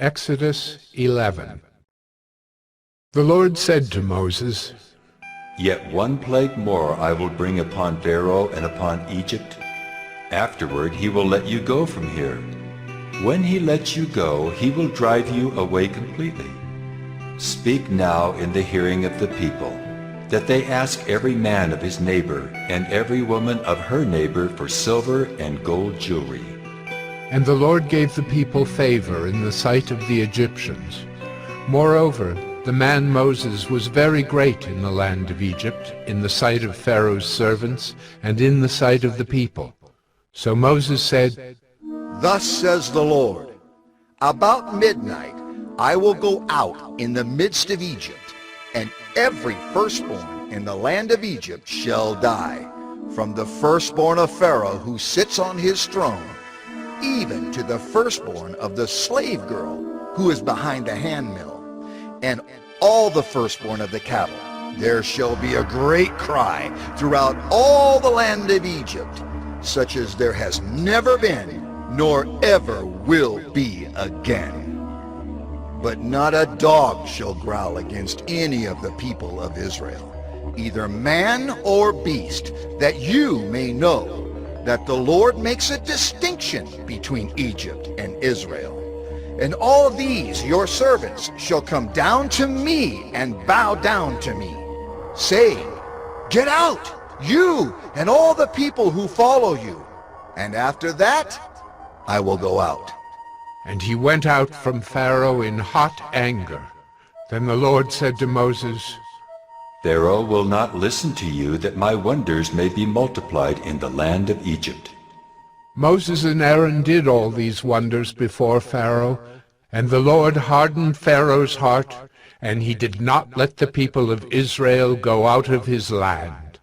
Exodus 11. The Lord said to Moses, Yet one plague more I will bring upon Pharaoh and upon Egypt. Afterward he will let you go from here. When he lets you go, he will drive you away completely. Speak now in the hearing of the people, that they ask every man of his neighbor and every woman of her neighbor for silver and gold jewelry. And the Lord gave the people favor in the sight of the Egyptians. Moreover, the man Moses was very great in the land of Egypt, in the sight of Pharaoh's servants, and in the sight of the people. So Moses said, Thus says the Lord, about midnight I will go out in the midst of Egypt, and every firstborn in the land of Egypt shall die, from the firstborn of Pharaoh who sits on his throne, even to the firstborn of the slave girl who is behind the handmill, and all the firstborn of the cattle. There shall be a great cry throughout all the land of Egypt, such as there has never been, nor ever will be again. But not a dog shall growl against any of the people of Israel, either man or beast, that you may know that the Lord makes a distinction between Egypt and Israel. And all these your servants shall come down to me and bow down to me, saying, Get out, you and all the people who follow you. And after that, I will go out. And he went out from Pharaoh in hot anger. Then the Lord said to Moses, Pharaoh will not listen to you, that my wonders may be multiplied in the land of Egypt. Moses and Aaron did all these wonders before Pharaoh, and the Lord hardened Pharaoh's heart, and he did not let the people of Israel go out of his land.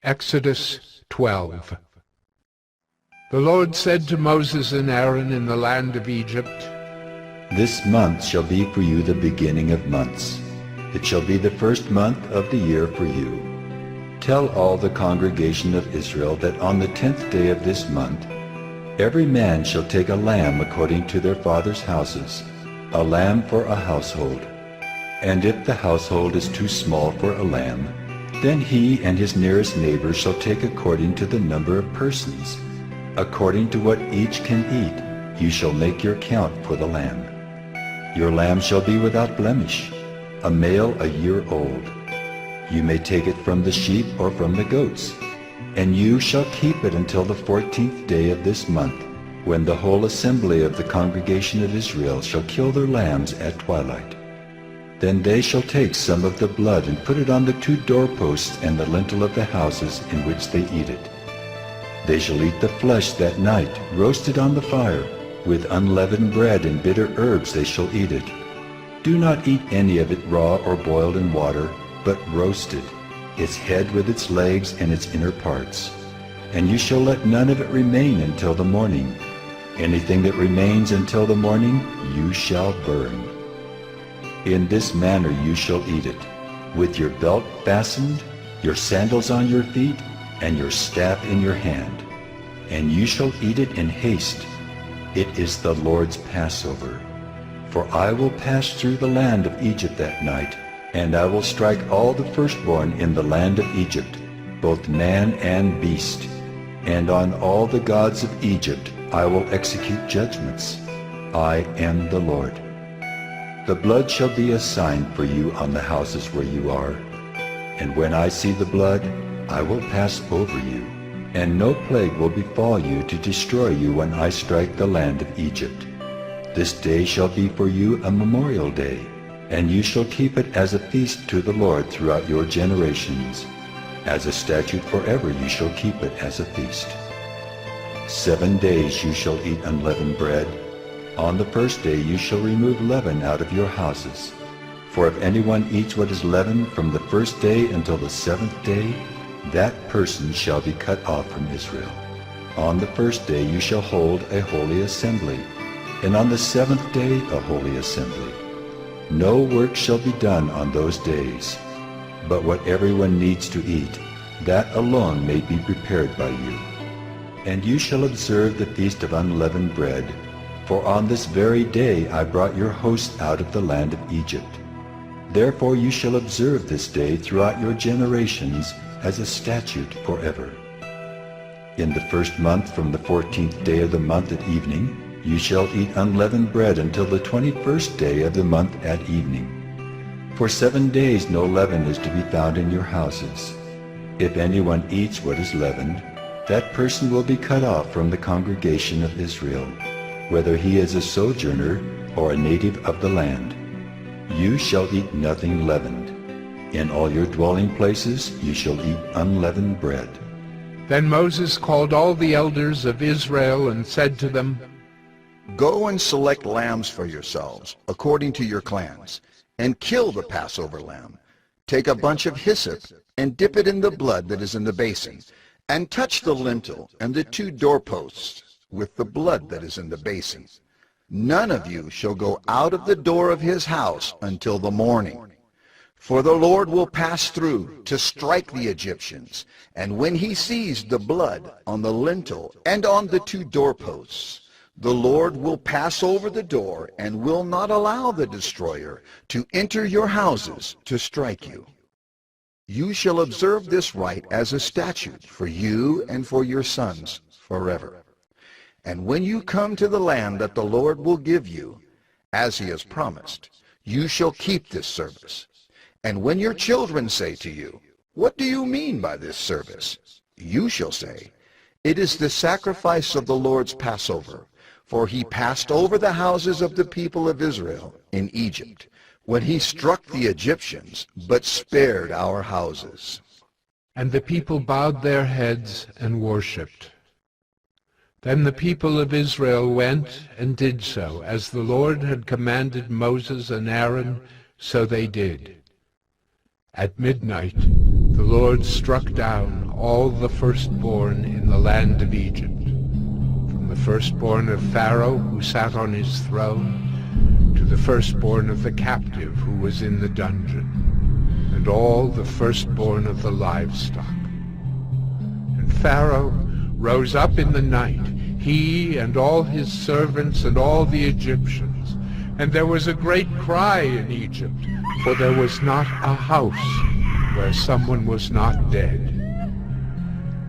Exodus 12. The Lord said to Moses and Aaron in the land of Egypt, This month shall be for you the beginning of months. It shall be the first month of the year for you. Tell all the congregation of Israel that on the 10th day of this month, every man shall take a lamb according to their fathers' houses, a lamb for a household. And if the household is too small for a lamb, then he and his nearest neighbor shall take according to the number of persons. According to what each can eat, you shall make your count for the lamb. Your lamb shall be without blemish, a male a year old. You may take it from the sheep or from the goats, and you shall keep it until the 14th day of this month, when the whole assembly of the congregation of Israel shall kill their lambs at twilight. Then they shall take some of the blood and put it on the 2 doorposts and the lintel of the houses in which they eat it. They shall eat the flesh that night, roasted on the fire. With unleavened bread and bitter herbs they shall eat it. Do not eat any of it raw or boiled in water, but roasted, its head with its legs and its inner parts. And you shall let none of it remain until the morning. Anything that remains until the morning you shall burn. In this manner you shall eat it, with your belt fastened, your sandals on your feet, and your staff in your hand. And you shall eat it in haste. It is the Lord's Passover. For I will pass through the land of Egypt that night, and I will strike all the firstborn in the land of Egypt, both man and beast. And on all the gods of Egypt I will execute judgments. I am the Lord. The blood shall be a sign for you on the houses where you are. And when I see the blood, I will pass over you, and no plague will befall you to destroy you when I strike the land of Egypt. This day shall be for you a memorial day, and you shall keep it as a feast to the Lord throughout your generations. As a statute forever you shall keep it as a feast. 7 days you shall eat unleavened bread. On the first day you shall remove leaven out of your houses. For if anyone eats what is leavened from the first day until the 7th day, that person shall be cut off from Israel. On the first day you shall hold a holy assembly, and on the 7th day a holy assembly. No work shall be done on those days, but what everyone needs to eat, that alone may be prepared by you. And you shall observe the feast of unleavened bread, for on this very day I brought your hosts out of the land of Egypt. Therefore you shall observe this day throughout your generations as a statute forever. In the first month from the 14th day of the month at evening, you shall eat unleavened bread until the 21st day of the month at evening. For 7 days no leaven is to be found in your houses. If anyone eats what is leavened, that person will be cut off from the congregation of Israel, whether he is a sojourner or a native of the land. You shall eat nothing leavened. In all your dwelling places you shall eat unleavened bread. Then Moses called all the elders of Israel and said to them, Go and select lambs for yourselves, according to your clans, and kill the Passover lamb. Take a bunch of hyssop and dip it in the blood that is in the basin, and touch the lintel and the 2 doorposts with the blood that is in the basin. None of you shall go out of the door of his house until the morning. For the Lord will pass through to strike the Egyptians, and when he sees the blood on the lintel and on the 2 doorposts, the Lord will pass over the door and will not allow the destroyer to enter your houses to strike you. You shall observe this rite as a statute for you and for your sons forever. And when you come to the land that the Lord will give you, as he has promised, you shall keep this service. And when your children say to you, What do you mean by this service? You shall say, It is the sacrifice of the Lord's Passover, for he passed over the houses of the people of Israel in Egypt, when he struck the Egyptians, but spared our houses. And the people bowed their heads and worshipped. Then the people of Israel went and did so, as the Lord had commanded Moses and Aaron, so they did. At midnight the Lord struck down all the firstborn in the land of Egypt, from the firstborn of Pharaoh who sat on his throne, to the firstborn of the captive who was in the dungeon, and all the firstborn of the livestock. And Pharaoh rose up in the night, he and all his servants and all the Egyptians, and there was a great cry in Egypt, for there was not a house where someone was not dead.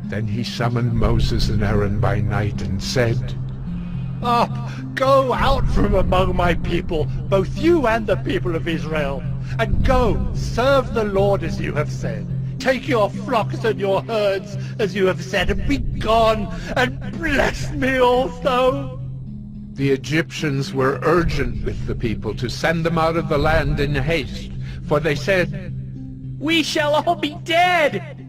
Then he summoned Moses and Aaron by night and said, Up, go out from among my people, both you and the people of Israel, and go, serve the Lord as you have said. Take your flocks and your herds as you have said, and be gone, and bless me also. The Egyptians were urgent with the people to send them out of the land in haste, for they said, We shall all be dead.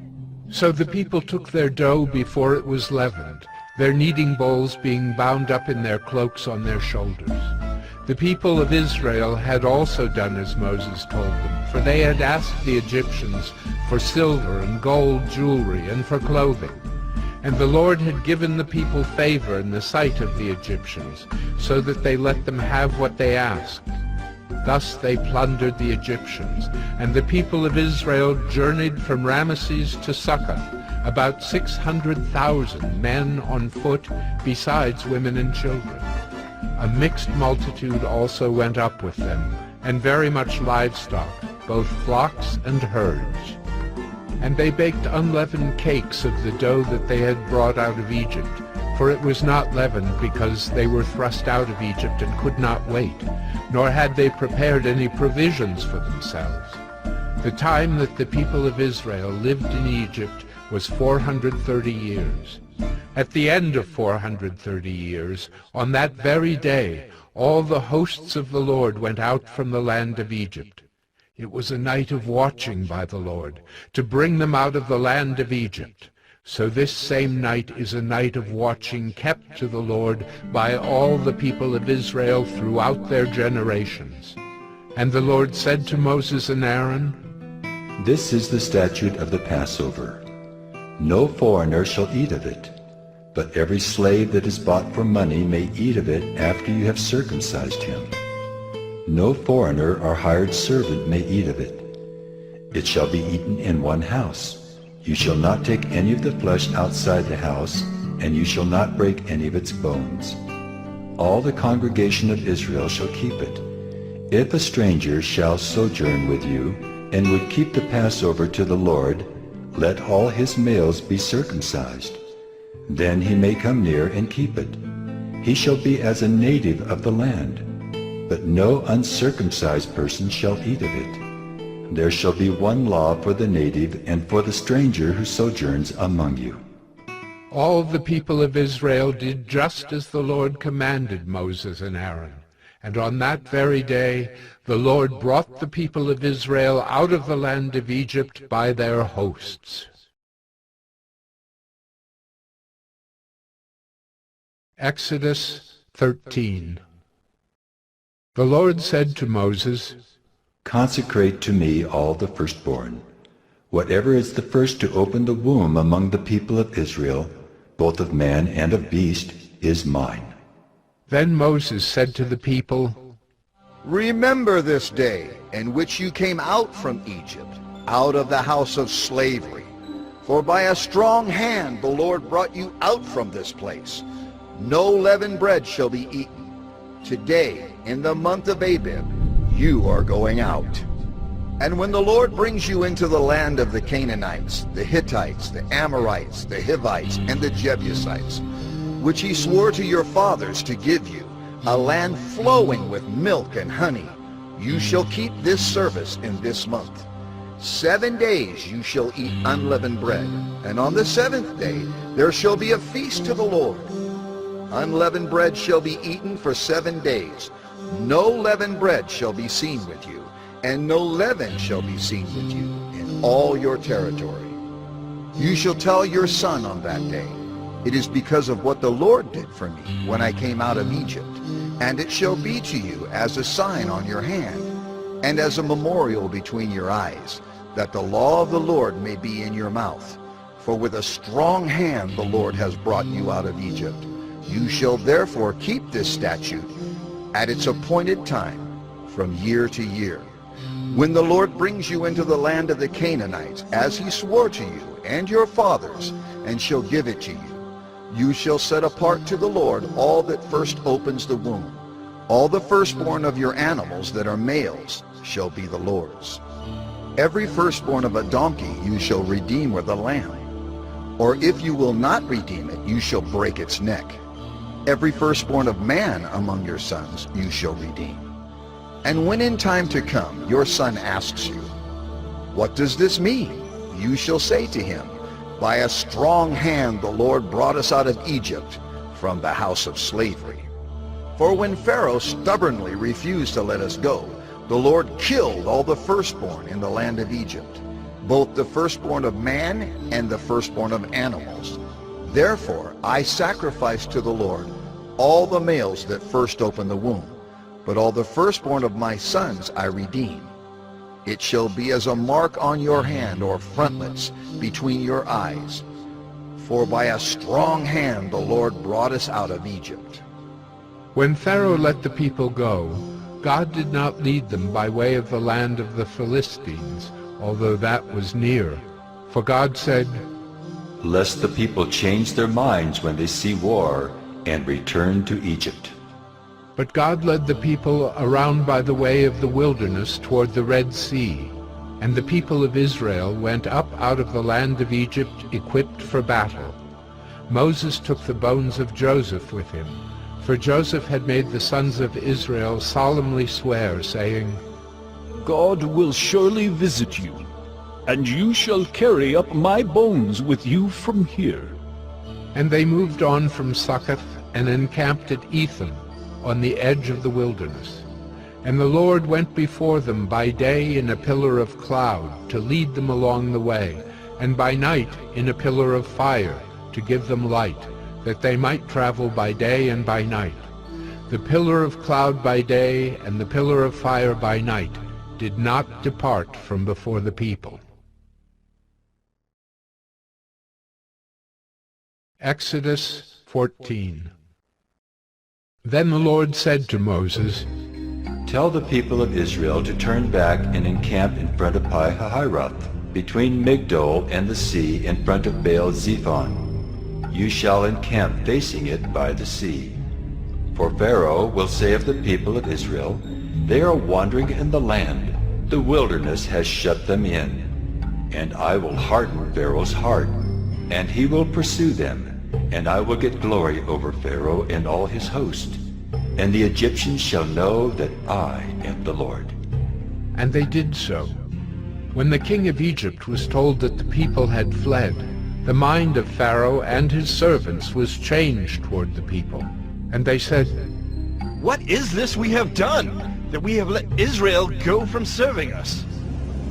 So the people took their dough before it was leavened, their kneading bowls being bound up in their cloaks on their shoulders. The people of Israel had also done as Moses told them, for they had asked the Egyptians for silver and gold jewelry and for clothing. And the Lord had given the people favor in the sight of the Egyptians, so that they let them have what they asked. Thus they plundered the Egyptians, and the people of Israel journeyed from Ramesses to Succoth, about 600,000 men on foot, besides women and children. A mixed multitude also went up with them, and very much livestock, both flocks and herds. And they baked unleavened cakes of the dough that they had brought out of Egypt, for it was not leavened, because they were thrust out of Egypt and could not wait, nor had they prepared any provisions for themselves. The time that the people of Israel lived in Egypt was 430 years. At the end of 430 years, on that very day, all the hosts of the Lord went out from the land of Egypt. It was a night of watching by the Lord, to bring them out of the land of Egypt. So this same night is a night of watching kept to the Lord by all the people of Israel throughout their generations. And the Lord said to Moses and Aaron, This is the statute of the Passover. No foreigner shall eat of it, but every slave that is bought for money may eat of it after you have circumcised him. No foreigner or hired servant may eat of it. It shall be eaten in one house. You shall not take any of the flesh outside the house, and you shall not break any of its bones. All the congregation of Israel shall keep it. If a stranger shall sojourn with you, and would keep the Passover to the Lord, let all his males be circumcised. Then he may come near and keep it. He shall be as a native of the land, but no uncircumcised person shall eat of it. There shall be one law for the native and for the stranger who sojourns among you. All the people of Israel did just as the Lord commanded Moses and Aaron. And on that very day the Lord brought the people of Israel out of the land of Egypt by their hosts. Exodus 13. The Lord said to Moses, Consecrate to me all the firstborn. Whatever is the first to open the womb among the people of Israel, both of man and of beast, is mine. Then Moses said to the people, Remember this day in which you came out from Egypt, out of the house of slavery. For by a strong hand the Lord brought you out from this place. No leavened bread shall be eaten. Today, in the month of Abib, you are going out. And when the Lord brings you into the land of the Canaanites, the Hittites, the Amorites, the Hivites, and the Jebusites, which he swore to your fathers to give you, a land flowing with milk and honey, you shall keep this service in this month. 7 days you shall eat unleavened bread, and on the 7th day there shall be a feast to the Lord. Unleavened bread shall be eaten for 7 days. No leavened bread shall be seen with you, and no leaven shall be seen with you in all your territory. You shall tell your son on that day, It is because of what the Lord did for me when I came out of Egypt. And it shall be to you as a sign on your hand, and as a memorial between your eyes, that the law of the Lord may be in your mouth. For with a strong hand the Lord has brought you out of Egypt. You shall therefore keep this statute at its appointed time from year to year. When the Lord brings you into the land of the Canaanites, as he swore to you and your fathers, and shall give it to you, you shall set apart to the Lord all that first opens the womb. All the firstborn of your animals that are males shall be the Lord's. Every firstborn of a donkey you shall redeem with a lamb. Or if you will not redeem it, you shall break its neck. Every firstborn of man among your sons you shall redeem. And when in time to come your son asks you, "What does this mean?" you shall say to him, "By a strong hand the Lord brought us out of Egypt from the house of slavery." For when Pharaoh stubbornly refused to let us go, the Lord killed all the firstborn in the land of Egypt, both the firstborn of man and the firstborn of animals. Therefore I sacrificed to the Lord all the males that first open the womb, but all the firstborn of my sons I redeem. It shall be as a mark on your hand or frontlets between your eyes. For by a strong hand the Lord brought us out of Egypt. When Pharaoh let the people go, God did not lead them by way of the land of the Philistines, although that was near. For God said, "Lest the people change their minds when they see war and return to Egypt." But God led the people around by the way of the wilderness toward the Red Sea, and the people of Israel went up out of the land of Egypt equipped for battle. Moses took the bones of Joseph with him, for Joseph had made the sons of Israel solemnly swear, saying, "God will surely visit you, and you shall carry up my bones with you from here." And they moved on from Succoth and encamped at Etham, on the edge of the wilderness. And the Lord went before them by day in a pillar of cloud to lead them along the way, and by night in a pillar of fire to give them light, that they might travel by day and by night. The pillar of cloud by day and the pillar of fire by night did not depart from before the people. Exodus 14. Then the Lord said to Moses, "Tell the people of Israel to turn back and encamp in front of Pi-hahiroth, between Migdol and the sea, in front of Baal-zephon. you shall encamp facing it by the sea. For Pharaoh will say of the people of Israel, they are wandering in the land, the wilderness has shut them in. And I will harden Pharaoh's heart, and he will pursue them, and I will get glory over Pharaoh and all his host. And the Egyptians shall know that I am the Lord. And they did so. When the king of Egypt was told that the people had fled, the mind of Pharaoh and his servants was changed toward the people. And they said, "What is this we have done, that we have let Israel go from serving us?"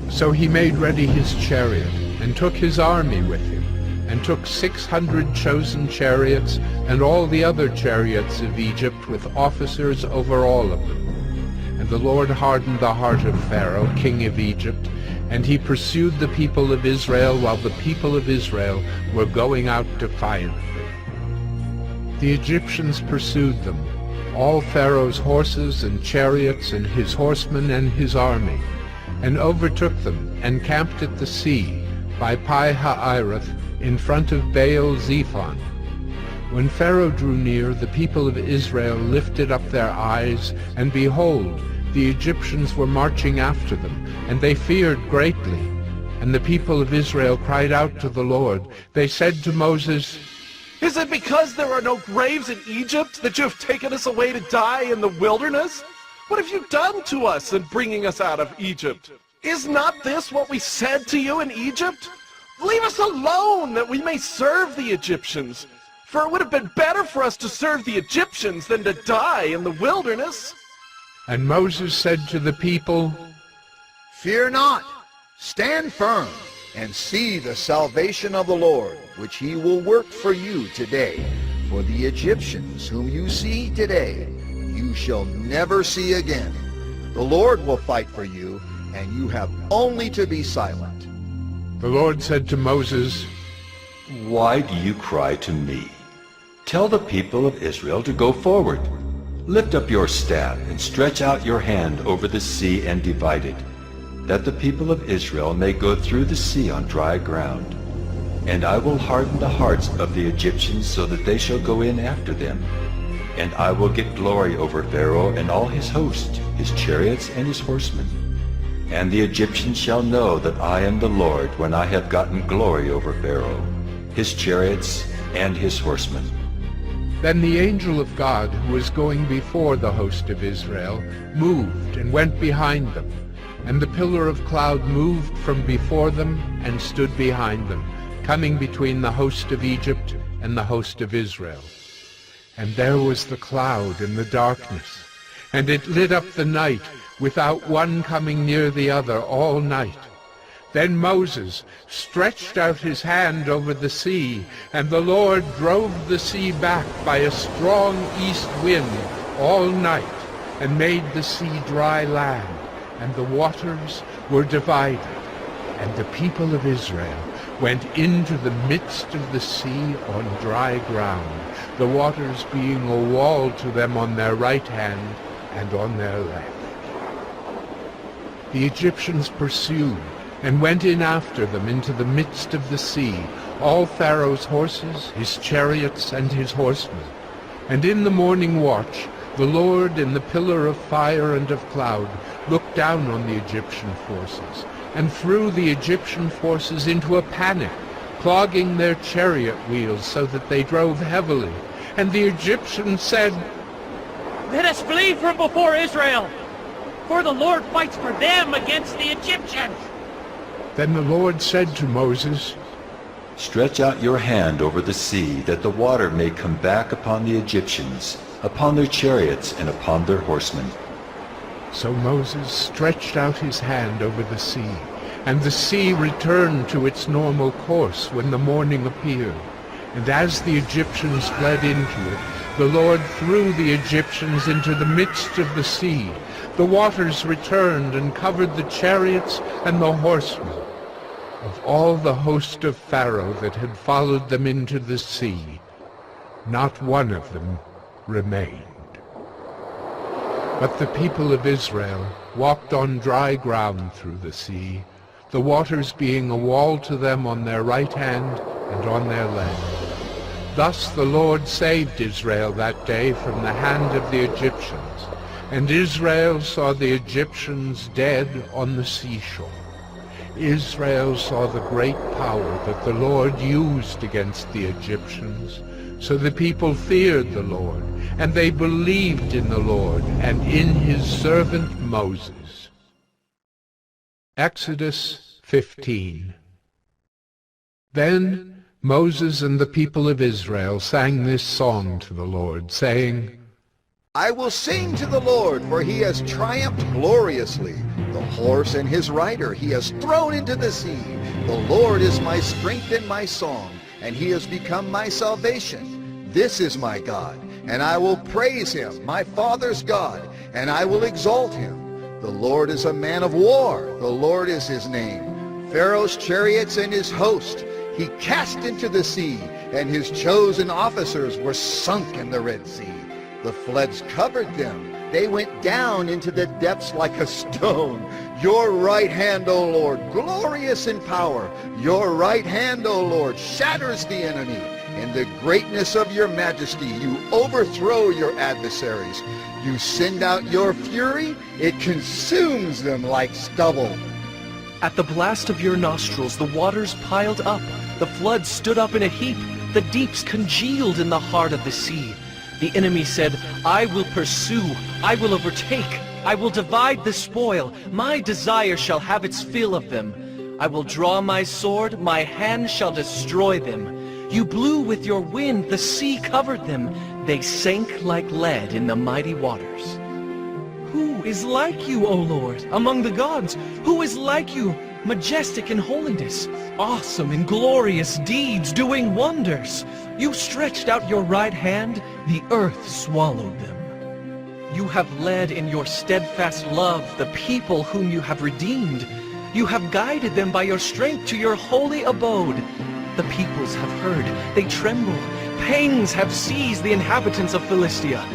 So he made ready his chariot, and took his army with him, and took 600 chosen chariots, and all the other chariots of Egypt, with officers over all of them. And the Lord hardened the heart of Pharaoh, king of Egypt, and he pursued the people of Israel, while the people of Israel were going out defiantly. The Egyptians pursued them, all Pharaoh's horses and chariots, and his horsemen and his army, and overtook them, and camped at the sea, by Pi-hahiroth, in front of Baal-zephon. When Pharaoh drew near, the people of Israel lifted up their eyes, and behold, the Egyptians were marching after them, and they feared greatly. And the people of Israel cried out to the Lord. They said to Moses, "Is it because there are no graves in Egypt that you have taken us away to die in the wilderness? What have you done to us in bringing us out of Egypt? Is not this what we said to you in Egypt? Leave us alone, that we may serve the Egyptians. For it would have been better for us to serve the Egyptians than to die in the wilderness." And Moses said to the people, Fear not, stand firm, and see the salvation of the Lord, which he will work for you today. For the Egyptians whom you see today, you shall never see again. The Lord will fight for you, and you have only to be silent. The Lord said to Moses, Why do you cry to me? Tell the people of Israel to go forward. Lift up your staff and stretch out your hand over the sea and divide it, that the people of Israel may go through the sea on dry ground. And I will harden the hearts of the Egyptians so that they shall go in after them. And I will get glory over Pharaoh and all his host, his chariots and his horsemen. And the Egyptians shall know that I am the Lord when I have gotten glory over Pharaoh, his chariots and his horsemen. Then the angel of God, who was going before the host of Israel, moved and went behind them. And the pillar of cloud moved from before them and stood behind them, coming between the host of Egypt and the host of Israel. And there was the cloud in the darkness, and it lit up the night, without one coming near the other all night. Then Moses stretched out his hand over the sea, and the Lord drove the sea back by a strong east wind all night, and made the sea dry land, and the waters were divided. And the people of Israel went into the midst of the sea on dry ground, the waters being a wall to them on their right hand and on their left. The Egyptians pursued, and went in after them into the midst of the sea, all Pharaoh's horses, his chariots, and his horsemen. And in the morning watch, the Lord in the pillar of fire and of cloud looked down on the Egyptian forces, and threw the Egyptian forces into a panic, clogging their chariot wheels so that they drove heavily. And the Egyptians said, "Let us flee from before Israel, for the Lord fights for them against the Egyptians." Then the Lord said to Moses, Stretch out your hand over the sea, that the water may come back upon the Egyptians, upon their chariots and upon their horsemen. So Moses stretched out his hand over the sea, and the sea returned to its normal course when the morning appeared. And as the Egyptians fled into it, the Lord threw the Egyptians into the midst of the sea. The waters returned and covered the chariots and the horsemen. Of all the host of Pharaoh that had followed them into the sea, not one of them remained. But the people of Israel walked on dry ground through the sea, the waters being a wall to them on their right hand and on their left. Thus the Lord saved Israel that day from the hand of the Egyptians, and Israel saw the Egyptians dead on the seashore. Israel saw the great power that the Lord used against the Egyptians. So the people feared the Lord, and they believed in the Lord and in his servant Moses. Exodus 15. Then Moses and the people of Israel sang this song to the Lord, saying, I will sing to the Lord, for he has triumphed gloriously. The horse and his rider he has thrown into the sea. The Lord is my strength and my song, and he has become my salvation. This is my God, and I will praise him, my father's God, and I will exalt him. The Lord is a man of war. The Lord is his name. Pharaoh's chariots and his host he cast into the sea, and his chosen officers were sunk in the Red Sea. The floods covered them. They went down into the depths like a stone. Your right hand, O Lord, glorious in power. Your right hand, O Lord, shatters the enemy. In the greatness of your majesty, you overthrow your adversaries. You send out your fury. It consumes them like stubble. At the blast of your nostrils, the waters piled up. The floods stood up in a heap. The deeps congealed in the heart of the sea. The enemy said, I will pursue, I will overtake, I will divide the spoil. My desire shall have its fill of them. I will draw my sword, my hand shall destroy them. You blew with your wind, the sea covered them. They sank like lead in the mighty waters. Who is like you, O Lord, among the gods? Who is like you, majestic in holiness, awesome in glorious deeds, doing wonders? You stretched out your right hand, the earth swallowed them. You have led in your steadfast love the people whom you have redeemed. You have guided them by your strength to your holy abode. The peoples have heard, they tremble. Pangs have seized the inhabitants of Philistia.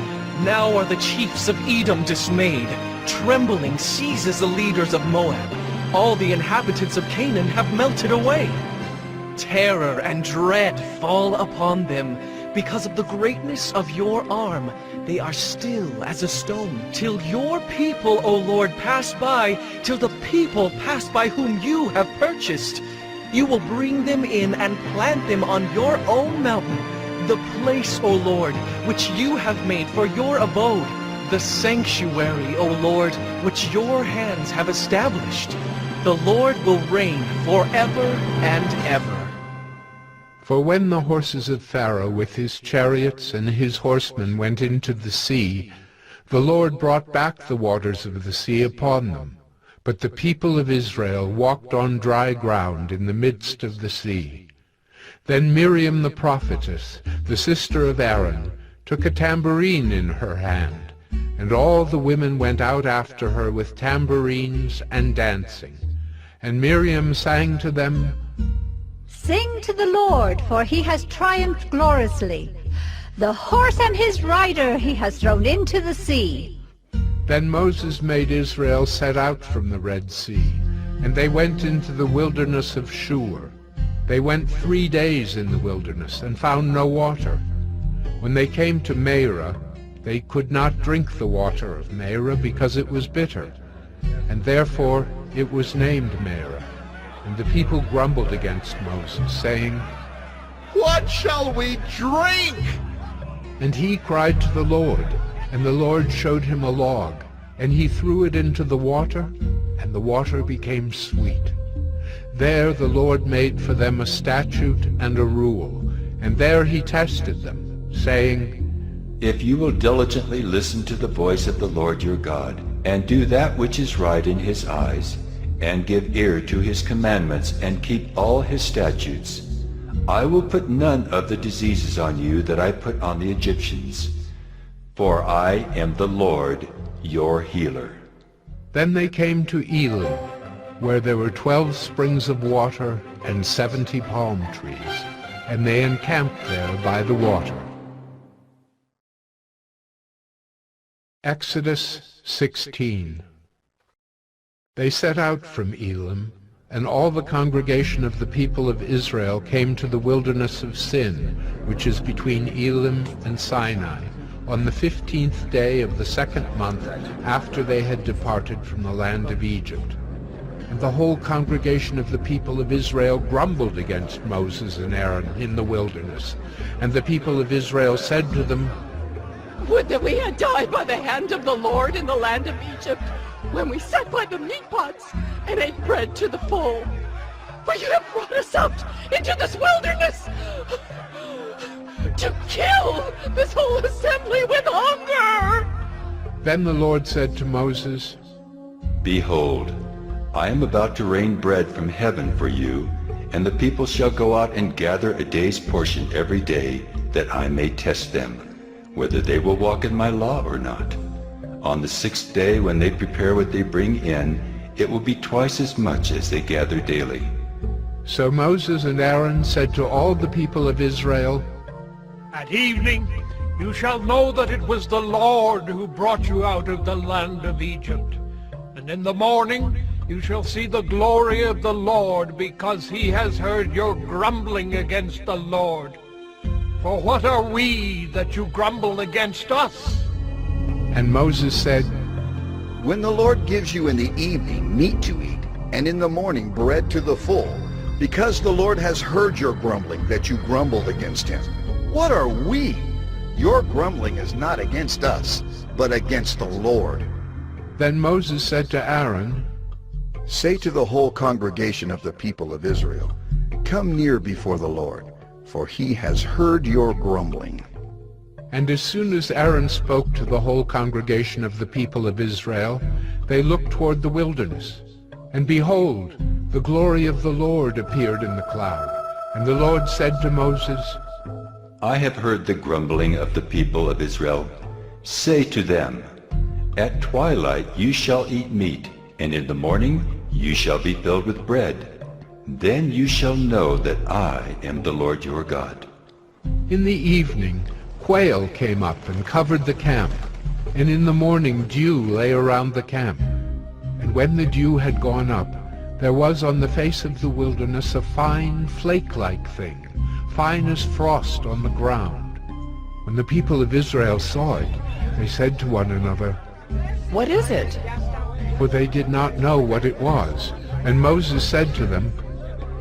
Now are the chiefs of Edom dismayed. Trembling seizes the leaders of Moab. All the inhabitants of Canaan have melted away. Terror and dread fall upon them. Because of the greatness of your arm, they are still as a stone, till your people, O Lord, pass by, till the people pass by whom you have purchased. You will bring them in and plant them on your own mountain, the place, O Lord, which you have made for your abode, the sanctuary, O Lord, which your hands have established. The Lord will reign forever and ever. For when the horses of Pharaoh with his chariots and his horsemen went into the sea, the Lord brought back the waters of the sea upon them. But the people of Israel walked on dry ground in the midst of the sea. Then Miriam the prophetess, the sister of Aaron, took a tambourine in her hand, and all the women went out after her with tambourines and dancing. And Miriam sang to them, Sing to the Lord, for he has triumphed gloriously. The horse and his rider he has thrown into the sea. Then Moses made Israel set out from the Red Sea, and they went into the wilderness of Shur. They went 3 days in the wilderness and found no water. When they came to Marah, they could not drink the water of Marah because it was bitter, and therefore it was named Marah. And the people grumbled against Moses, saying, What shall we drink? And he cried to the Lord, and the Lord showed him a log, and he threw it into the water, and the water became sweet. There the Lord made for them a statute and a rule, and there he tested them, saying, If you will diligently listen to the voice of the Lord your God, and do that which is right in his eyes, and give ear to his commandments, and keep all his statutes, I will put none of the diseases on you that I put on the Egyptians, for I am the Lord your healer. Then they came to Elim, where there were 12 springs of water and 70 palm trees, and they encamped there by the water. Exodus 16. They set out from Elim, And all the congregation of the people of Israel came to the wilderness of Sin, which is between Elim and Sinai, on the 15th day of the 2nd month after they had departed from the land of Egypt. And the whole congregation of the people of Israel grumbled against Moses and Aaron in the wilderness. And the people of Israel said to them, "Would that we had died by the hand of the Lord in the land of Egypt, when we sat by the meat pots and ate bread to the full. For you have brought us out into this wilderness to kill this whole assembly with hunger." Then the Lord said to Moses, Behold, I am about to rain bread from heaven for you, and the people shall go out and gather a day's portion every day, that I may test them, whether they will walk in my law or not. On the 6th day, when they prepare what they bring in, it will be twice as much as they gather daily. So Moses and Aaron said to all the people of Israel, At evening you shall know that it was the Lord who brought you out of the land of Egypt. And in the morning you shall see the glory of the Lord, because he has heard your grumbling against the Lord. For what are we that you grumble against us? And Moses said, When the Lord gives you in the evening meat to eat, and in the morning bread to the full, because the Lord has heard your grumbling that you grumbled against him, what are we? Your grumbling is not against us, but against the Lord. Then Moses said to Aaron, Say to the whole congregation of the people of Israel, Come near before the Lord, for he has heard your grumbling. And as soon as Aaron spoke to the whole congregation of the people of Israel, they looked toward the wilderness. And behold, the glory of the Lord appeared in the cloud. And the Lord said to Moses, I have heard the grumbling of the people of Israel. Say to them, At twilight you shall eat meat, and in the morning you shall be filled with bread. Then you shall know that I am the Lord your God. In the evening quail came up and covered the camp, and in the morning dew lay around the camp. And when the dew had gone up, there was on the face of the wilderness a fine flake-like thing, fine as frost on the ground. When the people of Israel saw it, they said to one another, What is it? For they did not know what it was. And Moses said to them,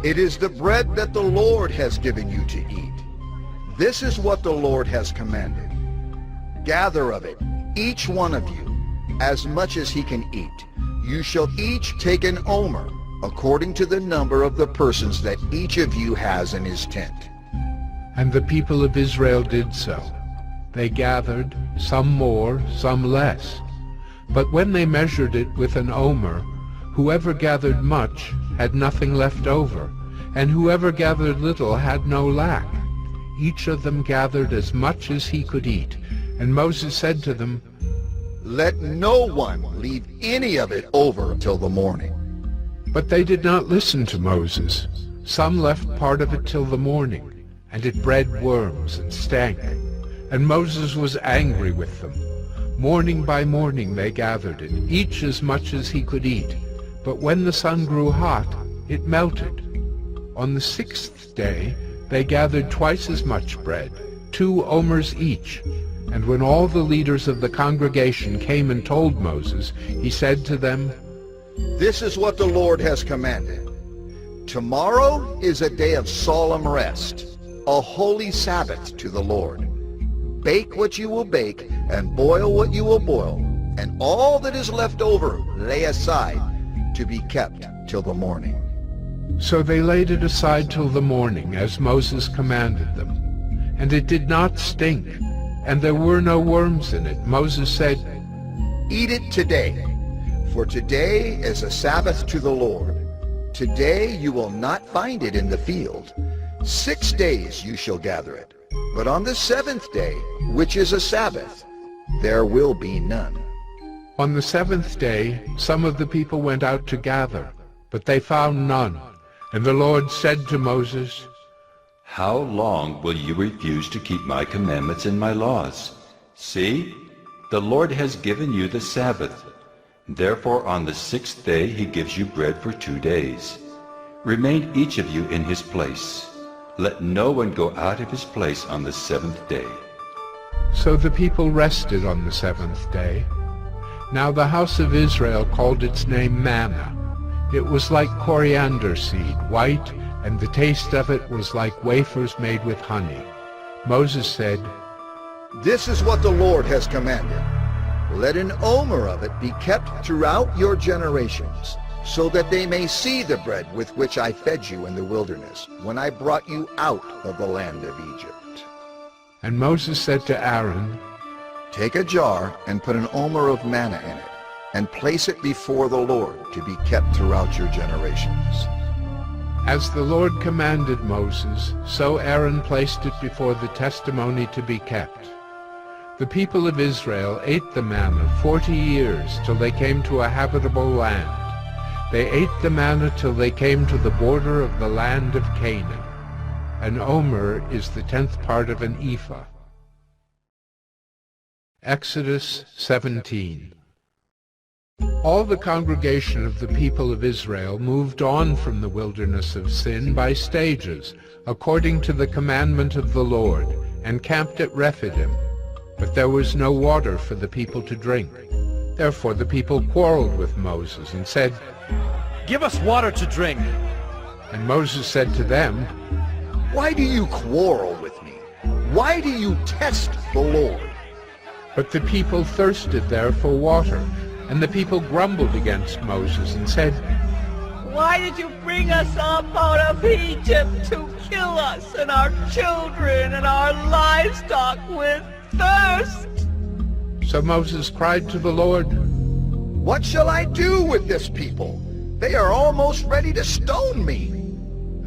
It is the bread that the Lord has given you to eat. This is what the Lord has commanded. Gather of it, each one of you, as much as he can eat. You shall each take an omer, according to the number of the persons that each of you has in his tent. And the people of Israel did so. They gathered, some more, some less. But when they measured it with an omer, whoever gathered much had nothing left over, and whoever gathered little had no lack. Each of them gathered as much as he could eat. And Moses said to them, Let no one leave any of it over till the morning. But they did not listen to Moses. Some left part of it till the morning, and it bred worms and stank. And Moses was angry with them. Morning by morning they gathered it, each as much as he could eat. But when the sun grew hot, it melted. On the 6th day they gathered twice as much bread, 2 omers each. And when all the leaders of the congregation came and told Moses, he said to them, This is what the Lord has commanded. Tomorrow is a day of solemn rest, a holy Sabbath to the Lord. Bake what you will bake, and boil what you will boil, and all that is left over lay aside to be kept till the morning. So they laid it aside till the morning, as Moses commanded them. And it did not stink, and there were no worms in it. Moses said, Eat it today, for today is a Sabbath to the Lord. Today you will not find it in the field. 6 days you shall gather it, but on the 7th day, which is a Sabbath, there will be none. On the 7th day some of the people went out to gather, but they found none. And the Lord said to Moses, How long will you refuse to keep my commandments and my laws? See, the Lord has given you the Sabbath. Therefore on the 6th day he gives you bread for 2 days. Remain each of you in his place. Let no one go out of his place on the seventh day. So the people rested on the seventh day. Now the house of Israel called its name Manna. It was like coriander seed, white, and the taste of it was like wafers made with honey. Moses said, This is what the Lord has commanded. Let an omer of it be kept throughout your generations, so that they may see the bread with which I fed you in the wilderness, when I brought you out of the land of Egypt. And Moses said to Aaron, Take a jar and put an omer of manna in it, and place it before the Lord to be kept throughout your generations. As the Lord commanded Moses, so Aaron placed it before the testimony to be kept. The people of Israel ate the manna 40 years till they came to a habitable land. They ate the manna till they came to the border of the land of Canaan. An omer is the 10th part of an ephah. Exodus 17. All the congregation of the people of Israel moved on from the wilderness of Sin by stages, according to the commandment of the Lord, and camped at Rephidim. But there was no water for the people to drink. Therefore the people quarreled with Moses and said, Give us water to drink. And Moses said to them, Why do you quarrel with me? Why do you test the Lord? But the people thirsted there for water, and the people grumbled against Moses and said, Why did you bring us up out of Egypt to kill us and our children and our livestock with thirst? So Moses cried to the Lord, What shall I do with this people? They are almost ready to stone me.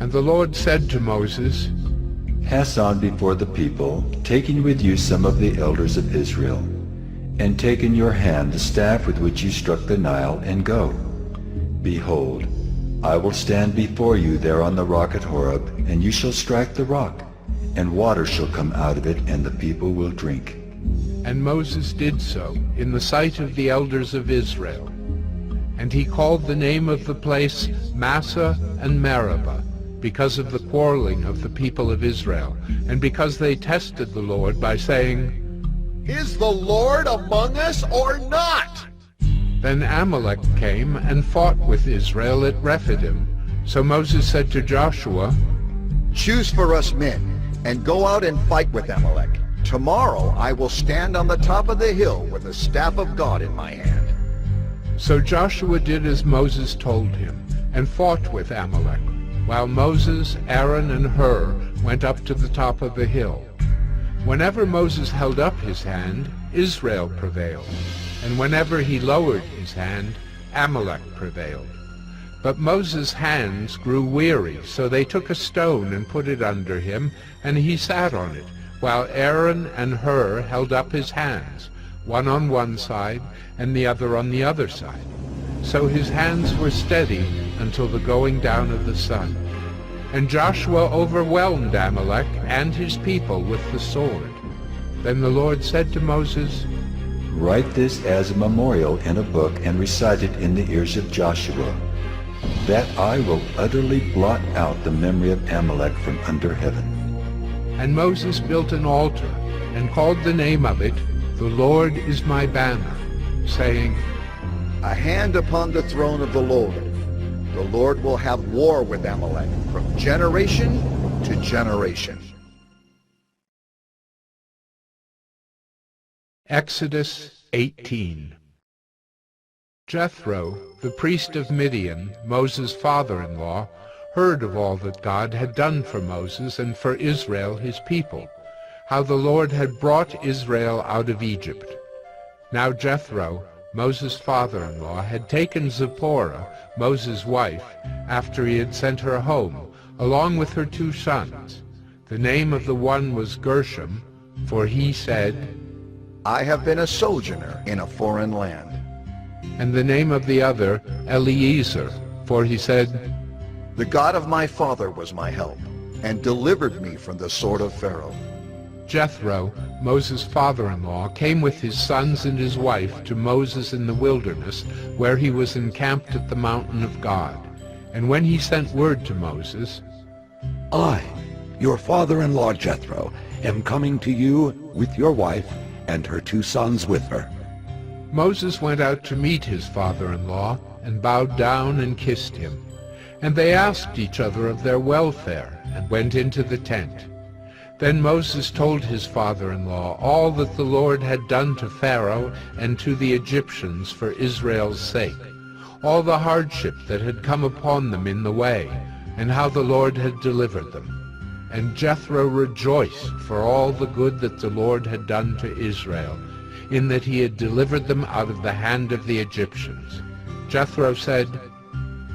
And the Lord said to Moses, Pass on before the people, taking with you some of the elders of Israel, and take in your hand the staff with which you struck the Nile, and go. Behold, I will stand before you there on the rock at Horeb, and you shall strike the rock, and water shall come out of it, and the people will drink. And Moses did so in the sight of the elders of Israel. And he called the name of the place Massah and Meribah, because of the quarreling of the people of Israel, and because they tested the Lord by saying, Is the Lord among us or not? Then Amalek came and fought with Israel at Rephidim. So Moses said to Joshua, Choose for us men, and go out and fight with Amalek. Tomorrow I will stand on the top of the hill with the staff of God in my hand. So Joshua did as Moses told him, and fought with Amalek, while Moses, Aaron, and Hur went up to the top of the hill. Whenever Moses held up his hand, Israel prevailed, and whenever he lowered his hand, Amalek prevailed. But Moses' hands grew weary, so they took a stone and put it under him, and he sat on it, while Aaron and Hur held up his hands, one on one side and the other on the other side. So his hands were steady until the going down of the sun. And Joshua overwhelmed Amalek and his people with the sword. Then the Lord said to Moses, Write this as a memorial in a book and recite it in the ears of Joshua, that I will utterly blot out the memory of Amalek from under heaven. And Moses built an altar and called the name of it, The Lord is my banner, saying, A hand upon the throne of the Lord. The Lord will have war with Amalek from generation to generation. Exodus 18. Jethro, the priest of Midian, Moses' father-in-law, heard of all that God had done for Moses and for Israel his people, how the Lord had brought Israel out of Egypt. Now Jethro, Moses' father-in-law, had taken Zipporah, Moses' wife, after he had sent her home, along with her 2 sons. The name of the one was Gershom, for he said, I have been a sojourner in a foreign land. And the name of the other, Eliezer, for he said, The God of my father was my help, and delivered me from the sword of Pharaoh. Jethro, Moses' father-in-law, came with his sons and his wife to Moses in the wilderness, where he was encamped at the mountain of God. And when he sent word to Moses, I, your father-in-law Jethro, am coming to you with your wife and her 2 sons with her. Moses went out to meet his father-in-law and bowed down and kissed him. And they asked each other of their welfare and went into the tent. Then Moses told his father-in-law all that the Lord had done to Pharaoh and to the Egyptians for Israel's sake, all the hardship that had come upon them in the way, and how the Lord had delivered them. And Jethro rejoiced for all the good that the Lord had done to Israel, in that he had delivered them out of the hand of the Egyptians. Jethro said,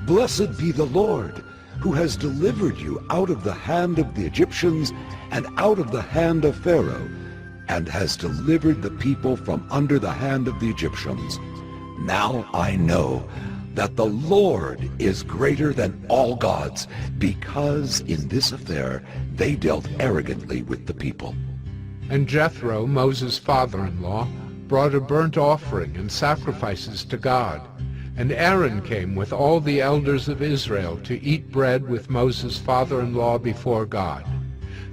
Blessed be the Lord, who has delivered you out of the hand of the Egyptians and out of the hand of Pharaoh, and has delivered the people from under the hand of the Egyptians. Now I know that the Lord is greater than all gods, because in this affair they dealt arrogantly with the people. And Jethro, Moses' father-in-law, brought a burnt offering and sacrifices to God. And Aaron came with all the elders of Israel to eat bread with Moses' father-in-law before God.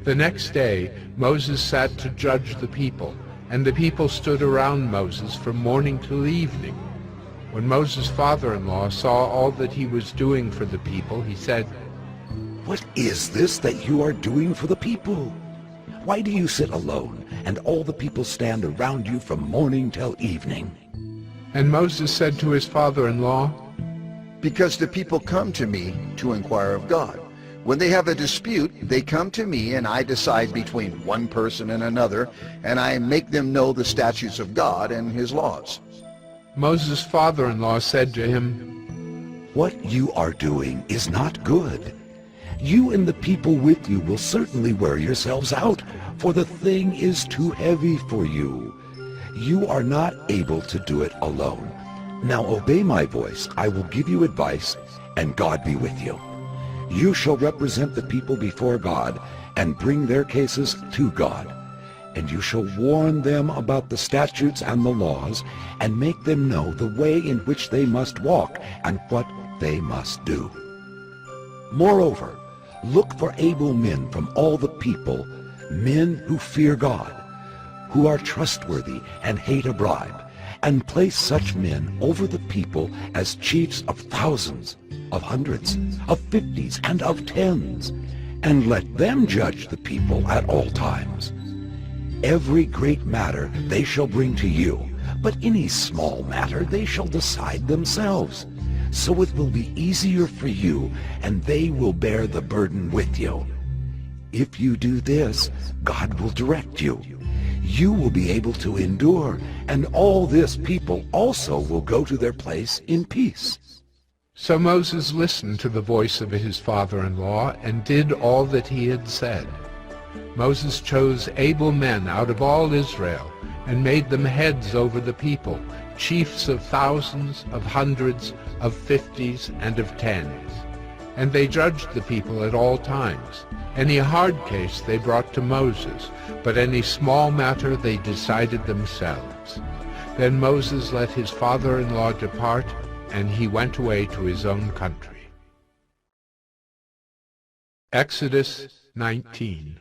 The next day Moses sat to judge the people, and the people stood around Moses from morning till evening. When Moses' father-in-law saw all that he was doing for the people, he said, What is this that you are doing for the people? Why do you sit alone, and all the people stand around you from morning till evening? And Moses said to his father-in-law, Because the people come to me to inquire of God. When they have a dispute, they come to me, and I decide between one person and another, and I make them know the statutes of God and his laws. Moses' father-in-law said to him, What you are doing is not good. You and the people with you will certainly wear yourselves out, for the thing is too heavy for you. You are not able to do it alone. Now obey my voice. I will give you advice, and God be with you. You shall represent the people before God and bring their cases to God. And you shall warn them about the statutes and the laws, and make them know the way in which they must walk and what they must do. Moreover, look for able men from all the people, men who fear God, who are trustworthy and hate a bribe, and place such men over the people as chiefs of thousands, of hundreds, of 50s, and of 10s, and let them judge the people at all times. Every great matter they shall bring to you, but any small matter they shall decide themselves. So it will be easier for you, and they will bear the burden with you. If you do this, God will direct you. You will be able to endure, and all this people also will go to their place in peace. So Moses listened to the voice of his father-in-law and did all that he had said. Moses chose able men out of all Israel and made them heads over the people, chiefs of thousands, of hundreds, of 50s, and of 10s. And they judged the people at all times. Any hard case they brought to Moses, but any small matter they decided themselves. Then Moses let his father-in-law depart, and he went away to his own country. Exodus 19.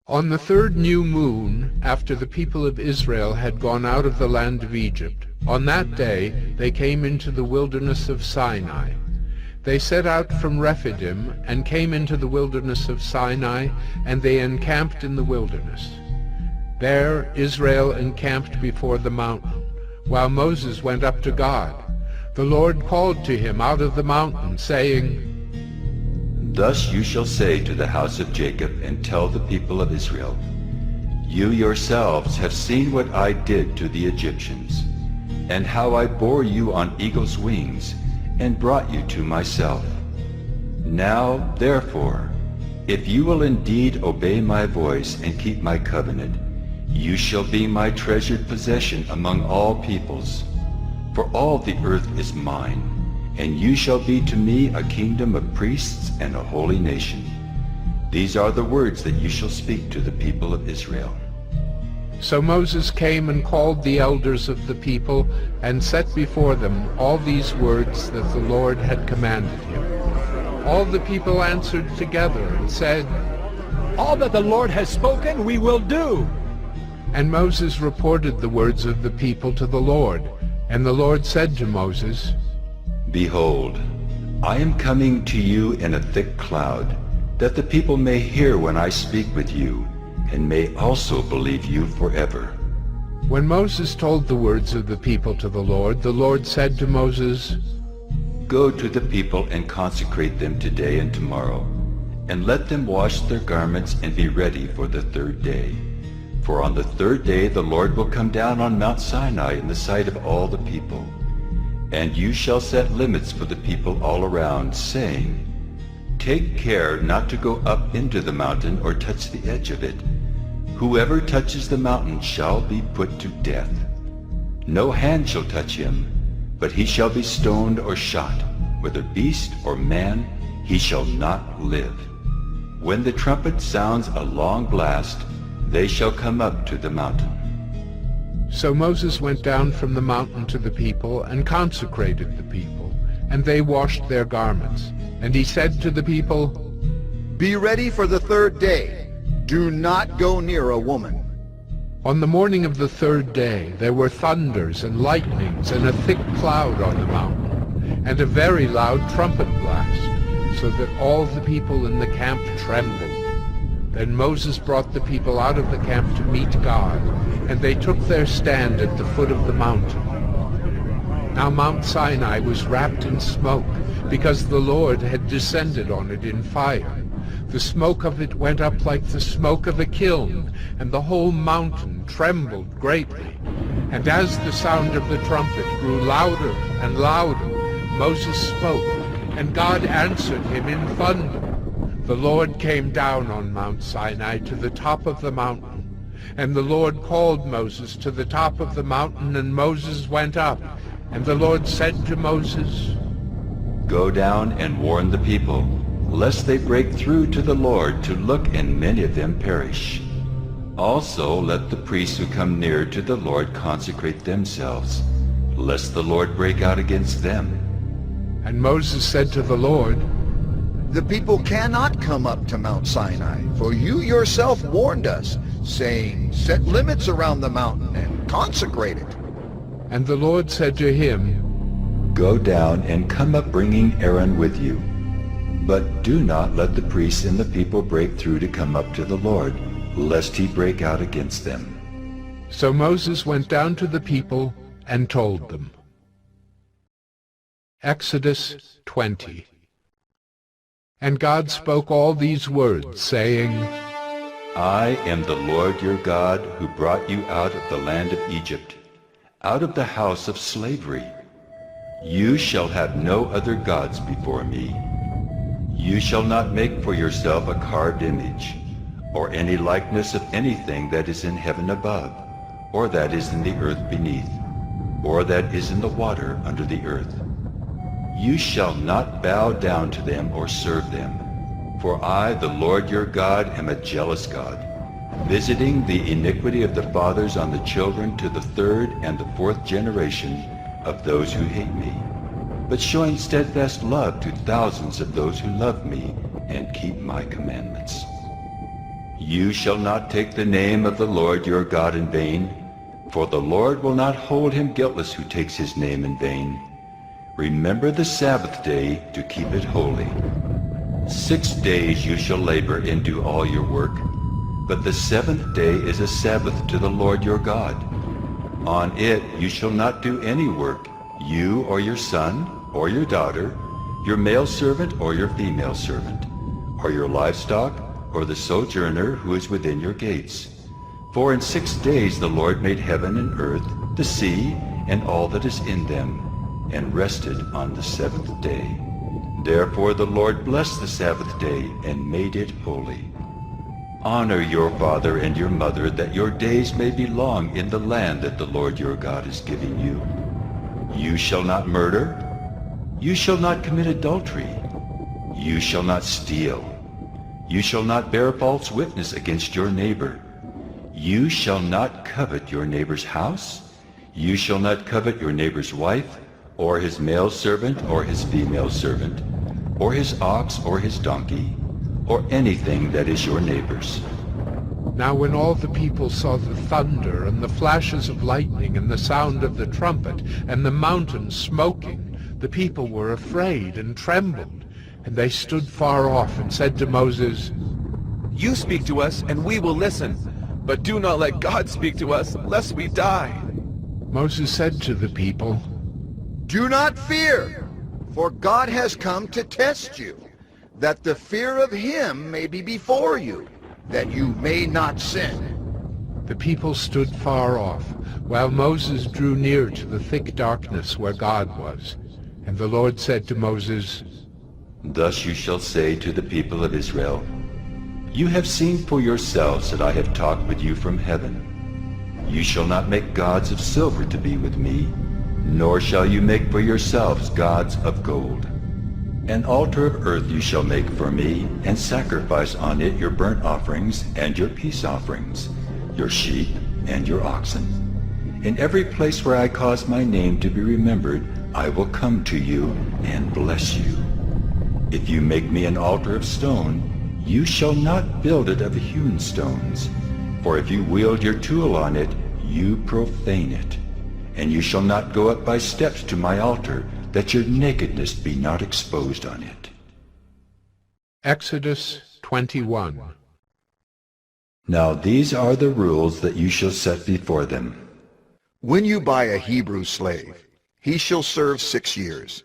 On the 3rd new moon, after the people of Israel had gone out of the land of Egypt, on that day they came into the wilderness of Sinai. They set out from Rephidim and came into the wilderness of Sinai, and they encamped in the wilderness. There Israel encamped before the mountain, while Moses went up to God. The Lord called to him out of the mountain, saying, Thus you shall say to the house of Jacob and tell the people of Israel, You yourselves have seen what I did to the Egyptians, and how I bore you on eagle's wings, and brought you to myself. Now, therefore, if you will indeed obey my voice and keep my covenant, you shall be my treasured possession among all peoples. For all the earth is mine, and you shall be to me a kingdom of priests and a holy nation. These are the words that you shall speak to the people of Israel. So Moses came and called the elders of the people and set before them all these words that the Lord had commanded him. All the people answered together and said, "All that the Lord has spoken we will do." And Moses reported the words of the people to the Lord. And the Lord said to Moses, Behold, I am coming to you in a thick cloud, that the people may hear when I speak with you, and may also believe you forever. When Moses told the words of the people to the Lord said to Moses, Go to the people and consecrate them today and tomorrow, and let them wash their garments and be ready for the third day. For on the third day the Lord will come down on Mount Sinai in the sight of all the people. And you shall set limits for the people all around, saying, Take care not to go up into the mountain or touch the edge of it. Whoever touches the mountain shall be put to death. No hand shall touch him, but he shall be stoned or shot, whether beast or man, he shall not live. When the trumpet sounds a long blast, they shall come up to the mountain. So Moses went down from the mountain to the people and consecrated the people, and they washed their garments. And he said to the people, Be ready for the third day. Do not go near a woman. On the morning of the third day there were thunders and lightnings and a thick cloud on the mountain, and a very loud trumpet blast, so that all the people in the camp trembled. Then Moses brought the people out of the camp to meet God, and they took their stand at the foot of the mountain. Now Mount Sinai was wrapped in smoke, because the Lord had descended on it in fire. The smoke of it went up like the smoke of a kiln, and the whole mountain trembled greatly. And as the sound of the trumpet grew louder and louder, Moses spoke, and God answered him in thunder. The Lord came down on Mount Sinai to the top of the mountain, and the Lord called Moses to the top of the mountain, and Moses went up. And the Lord said to Moses, Go down and warn the people, lest they break through to the Lord to look and many of them perish. Also let the priests who come near to the Lord consecrate themselves, lest the Lord break out against them. And Moses said to the Lord, The people cannot come up to Mount Sinai, for you yourself warned us, saying, Set limits around the mountain and consecrate it. And the Lord said to him, Go down and come up bringing Aaron with you. But do not let the priests and the people break through to come up to the Lord, lest he break out against them. So Moses went down to the people and told them. Exodus 20. And God spoke all these words, saying, I am the Lord your God, who brought you out of the land of Egypt, out of the house of slavery. You shall have no other gods before me. You shall not make for yourself a carved image, or any likeness of anything that is in heaven above, or that is in the earth beneath, or that is in the water under the earth. You shall not bow down to them or serve them, for I, the Lord your God, am a jealous God, visiting the iniquity of the fathers on the children to the third and the fourth generation of those who hate me, but showing steadfast love to thousands of those who love me and keep my commandments. You shall not take the name of the Lord your God in vain, for the Lord will not hold him guiltless who takes his name in vain. Remember the Sabbath day to keep it holy. 6 days you shall labor and do all your work, but the seventh day is a Sabbath to the Lord your God. On it you shall not do any work, you or your son or your daughter, your male servant or your female servant, or your livestock, or the sojourner who is within your gates. For in 6 days the Lord made heaven and earth, the sea, and all that is in them, and rested on the seventh day. Therefore the Lord blessed the Sabbath day and made it holy. Honor your father and your mother, that your days may be long in the land that the Lord your God is giving you. You shall not murder. You shall not commit adultery. You shall not steal. You shall not bear false witness against your neighbor. You shall not covet your neighbor's house. You shall not covet your neighbor's wife, or his male servant, or his female servant, or his ox, or his donkey, or anything that is your neighbor's. Now when all the people saw the thunder and the flashes of lightning and the sound of the trumpet and the mountain smoking, the people were afraid and trembled, and they stood far off and said to Moses, You speak to us, and we will listen, but do not let God speak to us, lest we die. Moses said to the people, Do not fear, for God has come to test you, that the fear of him may be before you, that you may not sin. The people stood far off, while Moses drew near to the thick darkness where God was. And the Lord said to Moses, Thus you shall say to the people of Israel, You have seen for yourselves that I have talked with you from heaven. You shall not make gods of silver to be with me, nor shall you make for yourselves gods of gold. An altar of earth you shall make for me, and sacrifice on it your burnt offerings and your peace offerings, your sheep and your oxen. In every place where I cause my name to be remembered, I will come to you and bless you. If you make me an altar of stone, you shall not build it of hewn stones. For if you wield your tool on it, you profane it. And you shall not go up by steps to my altar, that your nakedness be not exposed on it. Exodus 21. Now these are the rules that you shall set before them. When you buy a Hebrew slave, he shall serve 6 years,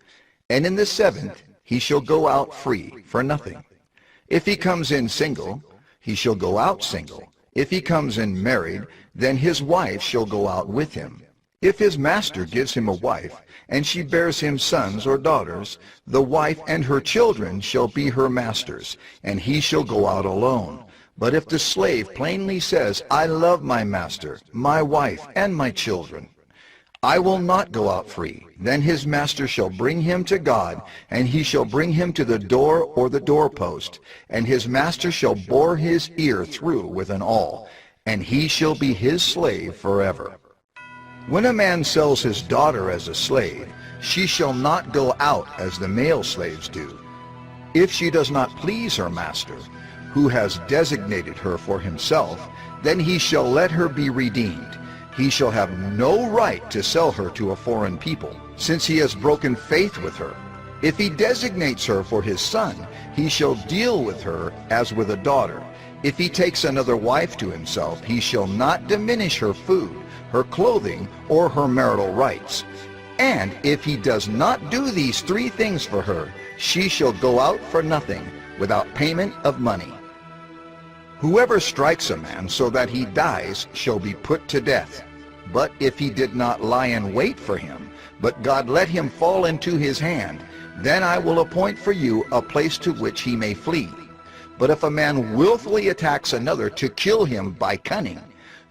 and in the 7th he shall go out free for nothing. If he comes in single, he shall go out single. If he comes in married, then his wife shall go out with him. If his master gives him a wife, and she bears him sons or daughters, the wife and her children shall be her master's, and he shall go out alone. But if the slave plainly says, I love my master, my wife, and my children, I will not go out free, then his master shall bring him to God, and he shall bring him to the door or the doorpost, and his master shall bore his ear through with an awl, and he shall be his slave forever. When a man sells his daughter as a slave, she shall not go out as the male slaves do. If she does not please her master, who has designated her for himself, then he shall let her be redeemed. He shall have no right to sell her to a foreign people, since he has broken faith with her. If he designates her for his son, he shall deal with her as with a daughter. If he takes another wife to himself, he shall not diminish her food, her clothing, or her marital rights. And if he does not do these 3 things for her, she shall go out for nothing, without payment of money. Whoever strikes a man so that he dies shall be put to death. But if he did not lie in wait for him, but God let him fall into his hand, then I will appoint for you a place to which he may flee. But if a man willfully attacks another to kill him by cunning,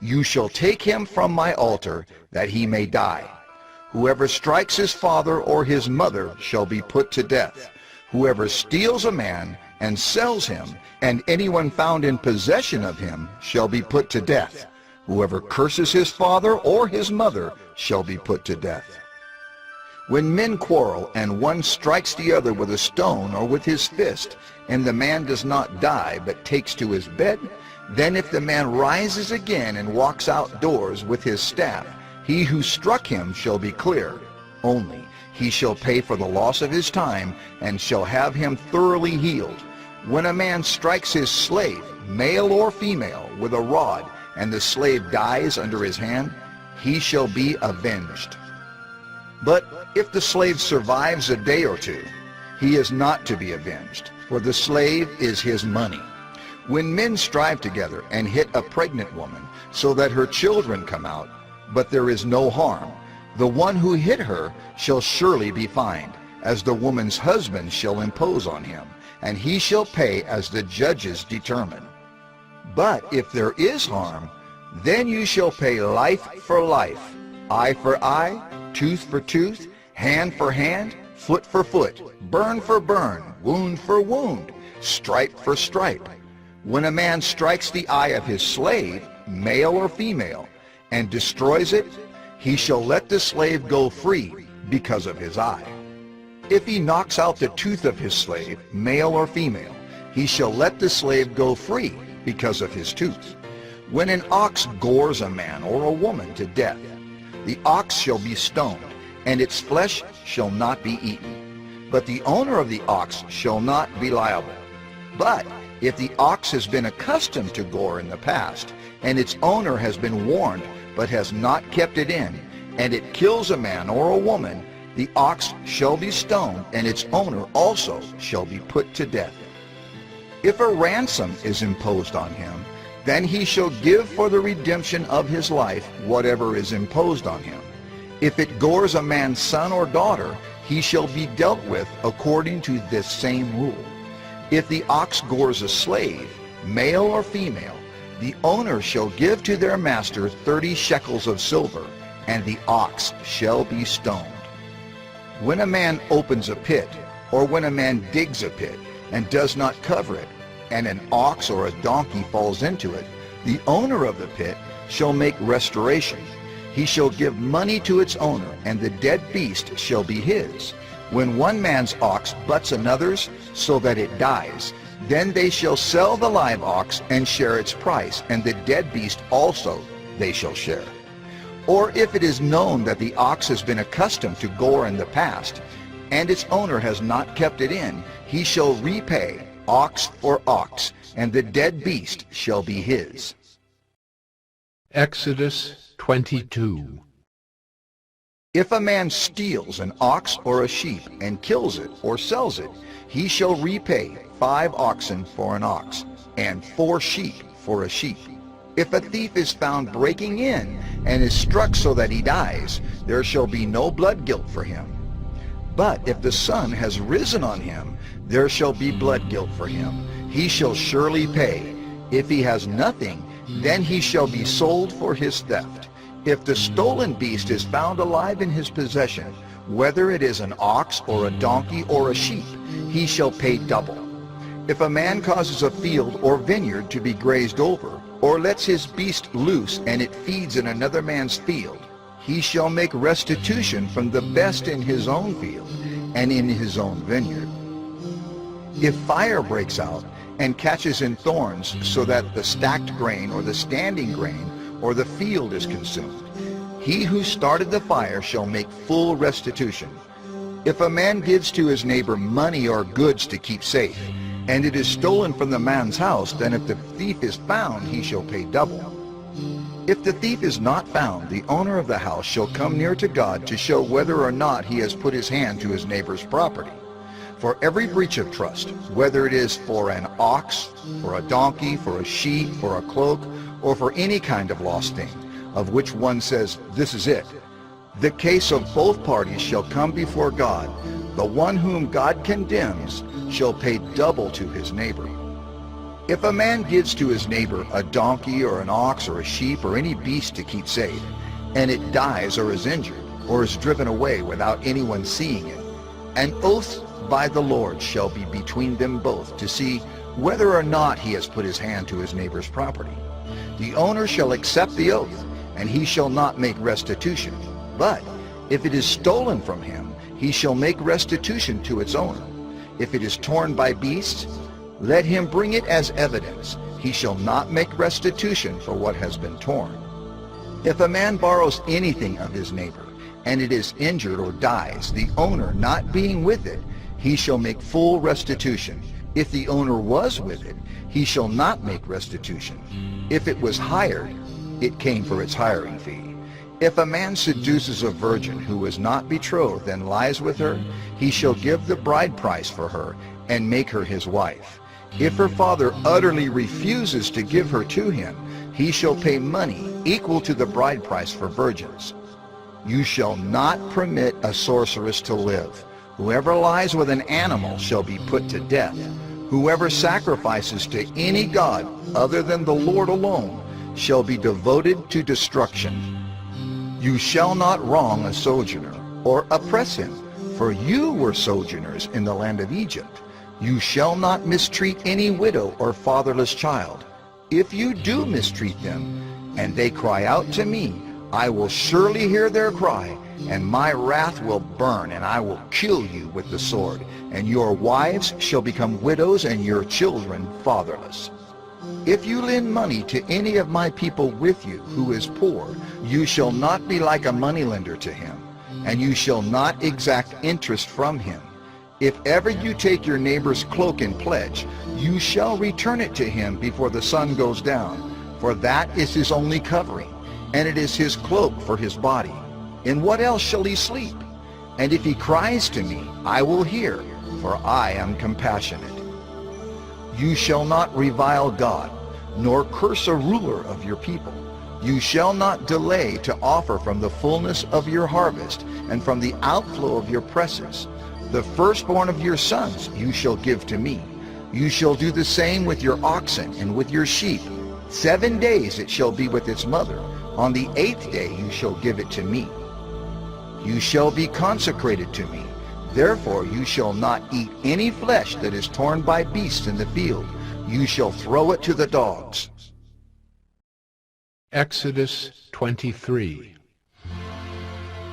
you shall take him from my altar, that he may die. Whoever strikes his father or his mother shall be put to death. Whoever steals a man and sells him, and anyone found in possession of him shall be put to death. Whoever curses his father or his mother shall be put to death. When men quarrel, and one strikes the other with a stone or with his fist, and the man does not die but takes to his bed, then if the man rises again and walks outdoors with his staff, he who struck him shall be clear. Only he shall pay for the loss of his time, and shall have him thoroughly healed. When a man strikes his slave, male or female, with a rod, and the slave dies under his hand, he shall be avenged. But if the slave survives a day or 2, he is not to be avenged, for the slave is his money. When men strive together and hit a pregnant woman, so that her children come out, but there is no harm, the one who hit her shall surely be fined, as the woman's husband shall impose on him, and he shall pay as the judges determine. But if there is harm, then you shall pay life for life, eye for eye, tooth for tooth, hand for hand, foot for foot, burn for burn, wound for wound, stripe for stripe. When a man strikes the eye of his slave, male or female, and destroys it, he shall let the slave go free because of his eye. If he knocks out the tooth of his slave, male or female, he shall let the slave go free because of his tooth. When an ox gores a man or a woman to death, the ox shall be stoned, and its flesh shall not be eaten. But the owner of the ox shall not be liable. But if the ox has been accustomed to gore in the past, and its owner has been warned but has not kept it in, and it kills a man or a woman, the ox shall be stoned, and its owner also shall be put to death. If a ransom is imposed on him, then he shall give for the redemption of his life whatever is imposed on him. If it gores a man's son or daughter, he shall be dealt with according to this same rule. If the ox gores a slave, male or female, the owner shall give to their master 30 shekels of silver, and the ox shall be stoned. When a man opens a pit, or when a man digs a pit, and does not cover it, and an ox or a donkey falls into it, the owner of the pit shall make restoration. He shall give money to its owner, and the dead beast shall be his. When one man's ox butts another's, so that it dies, then they shall sell the live ox and share its price, and the dead beast also they shall share. Or if it is known that the ox has been accustomed to gore in the past, and its owner has not kept it in, he shall repay ox for ox, and the dead beast shall be his. Exodus 22. If a man steals an ox or a sheep and kills it or sells it, he shall repay 5 oxen for an ox, and 4 sheep for a sheep. If a thief is found breaking in and is struck so that he dies, there shall be no blood guilt for him. But if the sun has risen on him, there shall be blood guilt for him. He shall surely pay. If he has nothing, then he shall be sold for his theft. If the stolen beast is found alive in his possession, whether it is an ox or a donkey or a sheep, he shall pay double. If a man causes a field or vineyard to be grazed over, or lets his beast loose and it feeds in another man's field, he shall make restitution from the best in his own field and in his own vineyard. If fire breaks out and catches in thorns, so that the stacked grain or the standing grain or the field is consumed, he who started the fire shall make full restitution. If a man gives to his neighbor money or goods to keep safe, and it is stolen from the man's house, then if the thief is found, he shall pay double. If the thief is not found, the owner of the house shall come near to God to show whether or not he has put his hand to his neighbor's property. For every breach of trust, whether it is for an ox, for a donkey, for a sheep, for a cloak, or for any kind of lost thing, of which one says, "This is it," the case of both parties shall come before God. The one whom God condemns shall pay double to his neighbor. If a man gives to his neighbor a donkey or an ox or a sheep or any beast to keep safe, and it dies or is injured or is driven away without anyone seeing it, an oath by the Lord shall be between them both to see whether or not he has put his hand to his neighbor's property. The owner shall accept the oath, and he shall not make restitution. But if it is stolen from him, he shall make restitution to its owner. If it is torn by beasts, let him bring it as evidence. He shall not make restitution for what has been torn. If a man borrows anything of his neighbor, and it is injured or dies, the owner not being with it, he shall make full restitution. If the owner was with it, he shall not make restitution. If it was hired, it came for its hiring fee. If a man seduces a virgin who is not betrothed and lies with her, he shall give the bride price for her and make her his wife. If her father utterly refuses to give her to him, he shall pay money equal to the bride price for virgins. You shall not permit a sorceress to live. Whoever lies with an animal shall be put to death. Whoever sacrifices to any god other than the Lord alone shall be devoted to destruction. You shall not wrong a sojourner or oppress him, for you were sojourners in the land of Egypt. You shall not mistreat any widow or fatherless child. If you do mistreat them, and they cry out to me, I will surely hear their cry, and my wrath will burn, and I will kill you with the sword, and your wives shall become widows, and your children fatherless. If you lend money to any of my people with you who is poor, you shall not be like a moneylender to him, and you shall not exact interest from him. If ever you take your neighbor's cloak in pledge, you shall return it to him before the sun goes down, for that is his only covering, and it is his cloak for his body. In what else shall he sleep? And if he cries to me, I will hear, for I am compassionate. You shall not revile God, nor curse a ruler of your people. You shall not delay to offer from the fullness of your harvest, and from the outflow of your presses. The firstborn of your sons you shall give to me. You shall do the same with your oxen and with your sheep. 7 days it shall be with its mother. On the 8th day you shall give it to me. You shall be consecrated to me. Therefore you shall not eat any flesh that is torn by beasts in the field. You shall throw it to the dogs. Exodus 23.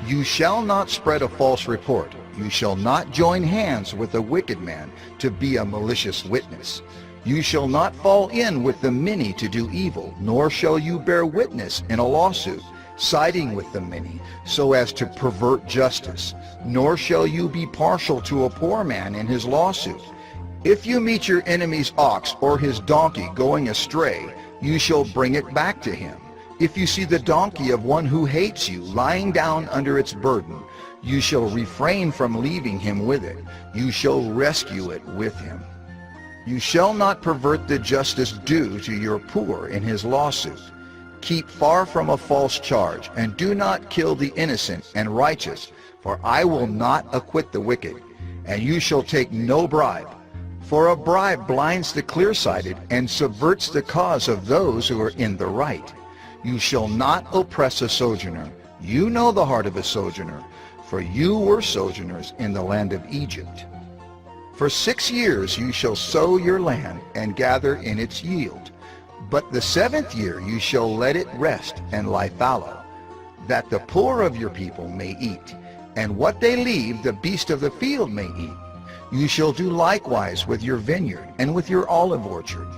You shall not spread a false report. You shall not join hands with a wicked man to be a malicious witness. You shall not fall in with the many to do evil, nor shall you bear witness in a lawsuit, siding with the many, so as to pervert justice. Nor shall you be partial to a poor man in his lawsuit. If you meet your enemy's ox or his donkey going astray, you shall bring it back to him. If you see the donkey of one who hates you lying down under its burden, you shall refrain from leaving him with it. You shall rescue it with him. You shall not pervert the justice due to your poor in his lawsuit. Keep far from a false charge, and do not kill the innocent and righteous, for I will not acquit the wicked. And you shall take no bribe, for a bribe blinds the clear-sighted and subverts the cause of those who are in the right. You shall not oppress a sojourner. You know the heart of a sojourner, for you were sojourners in the land of Egypt. For 6 years you shall sow your land and gather in its yield. But the 7th year you shall let it rest and lie fallow, that the poor of your people may eat, and what they leave the beast of the field may eat. You shall do likewise with your vineyard and with your olive orchard.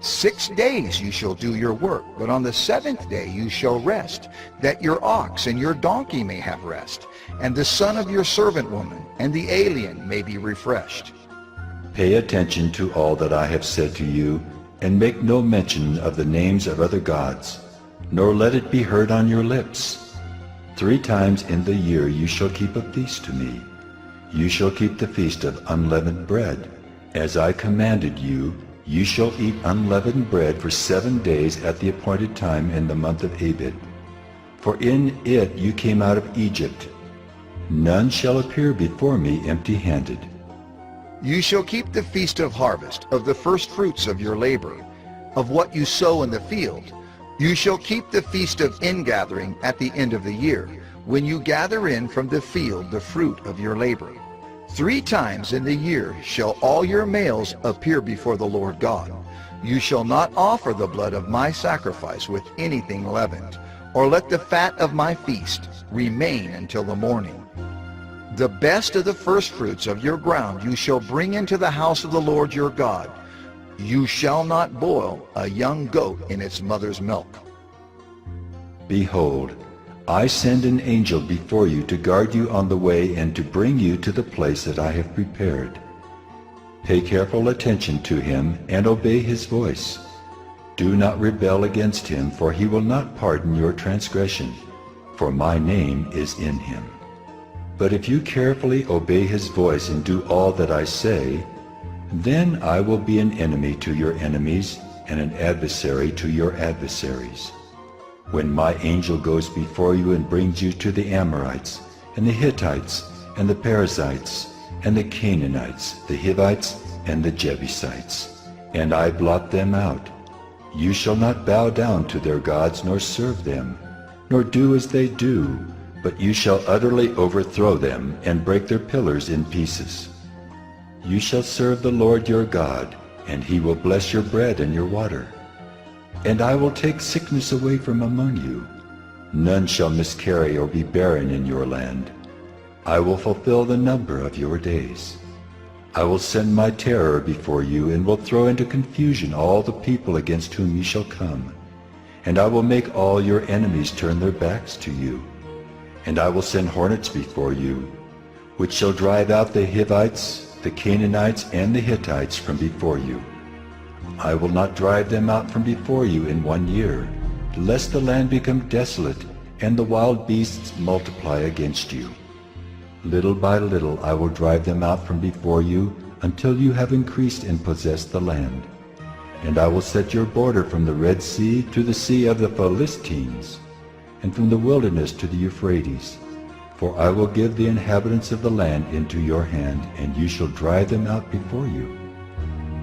6 days you shall do your work, but on the 7th day you shall rest, that your ox and your donkey may have rest, and the son of your servant woman and the alien may be refreshed. Pay attention to all that I have said to you, and make no mention of the names of other gods, nor let it be heard on your lips. 3 times in the year you shall keep a feast to me. You shall keep the feast of unleavened bread. As I commanded you, you shall eat unleavened bread for 7 days at the appointed time in the month of Abib. For in it you came out of Egypt. None shall appear before me empty-handed. You shall keep the feast of harvest, of the first fruits of your labor, of what you sow in the field. You shall keep the feast of ingathering at the end of the year, when you gather in from the field the fruit of your labor. 3 times in the year shall all your males appear before the Lord God. You shall not offer the blood of my sacrifice with anything leavened, or let the fat of my feast remain until the morning. The best of the firstfruits of your ground you shall bring into the house of the Lord your God. You shall not boil a young goat in its mother's milk. Behold, I send an angel before you to guard you on the way and to bring you to the place that I have prepared. Pay careful attention to him and obey his voice. Do not rebel against him, for he will not pardon your transgression, for my name is in him. But if you carefully obey his voice and do all that I say, then I will be an enemy to your enemies and an adversary to your adversaries. When my angel goes before you and brings you to the Amorites, and the Hittites, and the Perizzites, and the Canaanites, the Hivites, and the Jebusites, and I blot them out, you shall not bow down to their gods nor serve them, nor do as they do, but you shall utterly overthrow them and break their pillars in pieces. You shall serve the Lord your God, and he will bless your bread and your water. And I will take sickness away from among you. None shall miscarry or be barren in your land. I will fulfill the number of your days. I will send my terror before you, and will throw into confusion all the people against whom you shall come. And I will make all your enemies turn their backs to you. And I will send hornets before you, which shall drive out the Hivites, the Canaanites, and the Hittites from before you. I will not drive them out from before you in 1 year, lest the land become desolate, and the wild beasts multiply against you. Little by little I will drive them out from before you, until you have increased and possessed the land. And I will set your border from the Red Sea to the Sea of the Philistines, and from the wilderness to the Euphrates. For I will give the inhabitants of the land into your hand, and you shall drive them out before you.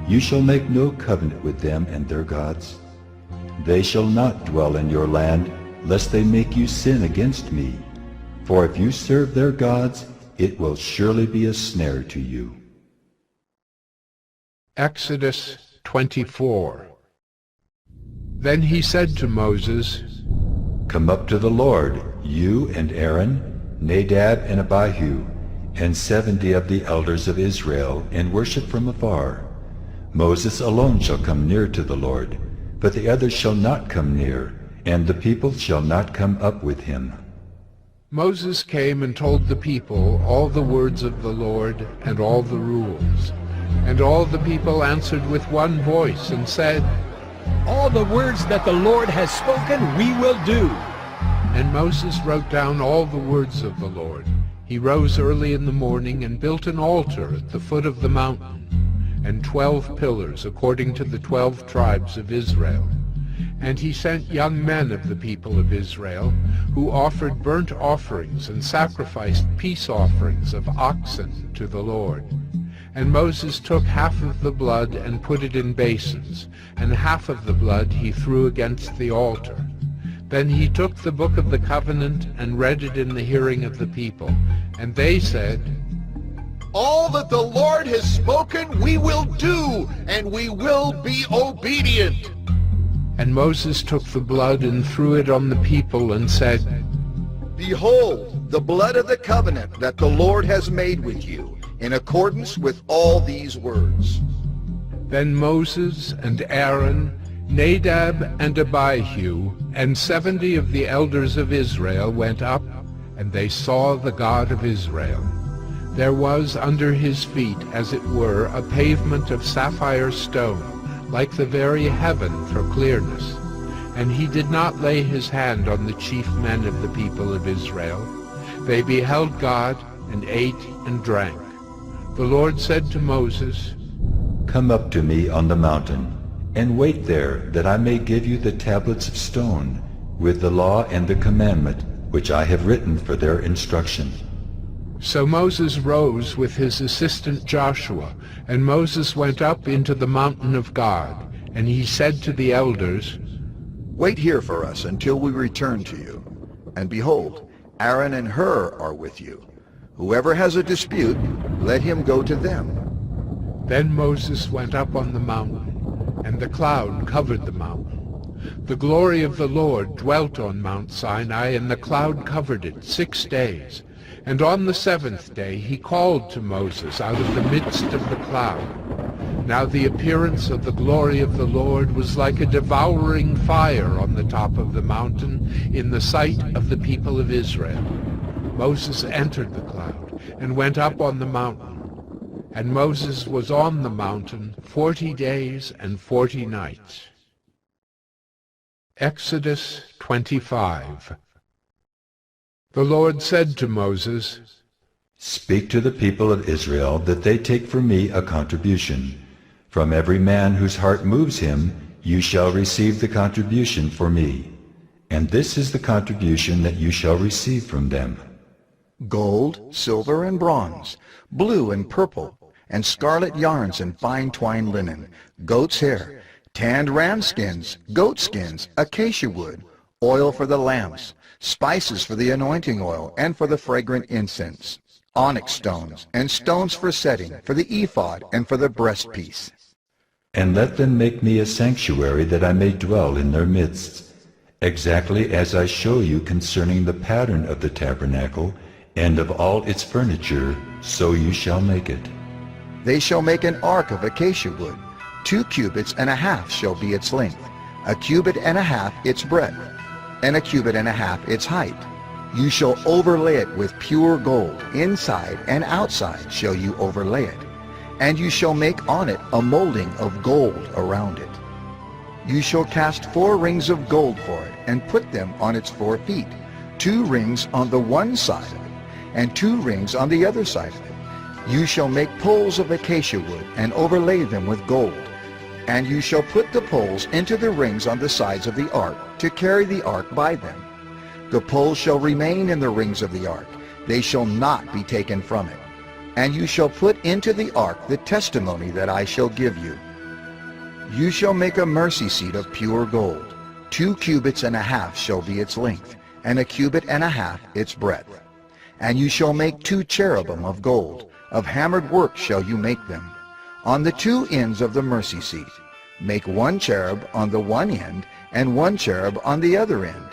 You shall make no covenant with them and their gods. They shall not dwell in your land, lest they make you sin against me. For if you serve their gods, it will surely be a snare to you. Exodus 24. Then he said to Moses, Come up to the Lord, you and Aaron, Nadab and Abihu, and 70 of the elders of Israel, and worship from afar. Moses alone shall come near to the Lord, but the others shall not come near, and the people shall not come up with him. Moses came and told the people all the words of the Lord and all the rules. And all the people answered with one voice and said, All the words that the Lord has spoken we will do. And Moses wrote down all the words of the Lord. He rose early in the morning and built an altar at the foot of the mountain, and 12 pillars according to the 12 tribes of Israel. And he sent young men of the people of Israel, who offered burnt offerings and sacrificed peace offerings of oxen to the Lord. And Moses took half of the blood and put it in basins, and half of the blood he threw against the altar. Then he took the book of the covenant and read it in the hearing of the people. And they said, All that the Lord has spoken we will do, and we will be obedient. And Moses took the blood and threw it on the people and said, Behold, the blood of the covenant that the Lord has made with you, in accordance with all these words. Then Moses and Aaron, Nadab and Abihu, and 70 of the elders of Israel went up, and they saw the God of Israel. There was under his feet, as it were, a pavement of sapphire stone, like the very heaven for clearness. And he did not lay his hand on the chief men of the people of Israel. They beheld God, and ate and drank. The Lord said to Moses, Come up to me on the mountain, and wait there, that I may give you the tablets of stone, with the law and the commandment, which I have written for their instruction. So Moses rose with his assistant Joshua, and Moses went up into the mountain of God. And he said to the elders, Wait here for us until we return to you. And behold, Aaron and Hur are with you. Whoever has a dispute, let him go to them. Then Moses went up on the mountain, and the cloud covered the mountain. The glory of the Lord dwelt on Mount Sinai, and the cloud covered it 6 days. And on the 7th day he called to Moses out of the midst of the cloud. Now the appearance of the glory of the Lord was like a devouring fire on the top of the mountain in the sight of the people of Israel. Moses entered the cloud and went up on the mountain. And Moses was on the mountain 40 days and 40 nights. Exodus 25. The Lord said to Moses, Speak to the people of Israel that they take for me a contribution. From every man whose heart moves him, you shall receive the contribution for me. And this is the contribution that you shall receive from them: Gold, silver, and bronze, blue and purple, and scarlet yarns and fine twined linen, goat's hair, tanned ram skins, goat skins, acacia wood, oil for the lamps, spices for the anointing oil and for the fragrant incense, onyx stones, and stones for setting, for the ephod and for the breastpiece. And let them make me a sanctuary that I may dwell in their midst, exactly as I show you concerning the pattern of the tabernacle, and of all its furniture, so you shall make it. They shall make an ark of acacia wood. 2 cubits and a half shall be its length, 1 cubit and a half its breadth, and 1 cubit and a half its height. You shall overlay it with pure gold, inside and outside shall you overlay it. And you shall make on it a molding of gold around it. You shall cast 4 rings of gold for it, and put them on its 4 feet, 2 rings on the one side of it, and 2 rings on the other side of it. You shall make poles of acacia wood, and overlay them with gold. And you shall put the poles into the rings on the sides of the ark, to carry the ark by them. The poles shall remain in the rings of the ark, they shall not be taken from it. And you shall put into the ark the testimony that I shall give you. You shall make a mercy seat of pure gold. 2 cubits and a half shall be its length, and 1 cubit and a half its breadth. And you shall make 2 cherubim of gold. Of hammered work shall you make them. On the 2 ends of the mercy seat, make 1 cherub on the one end, and 1 cherub on the other end.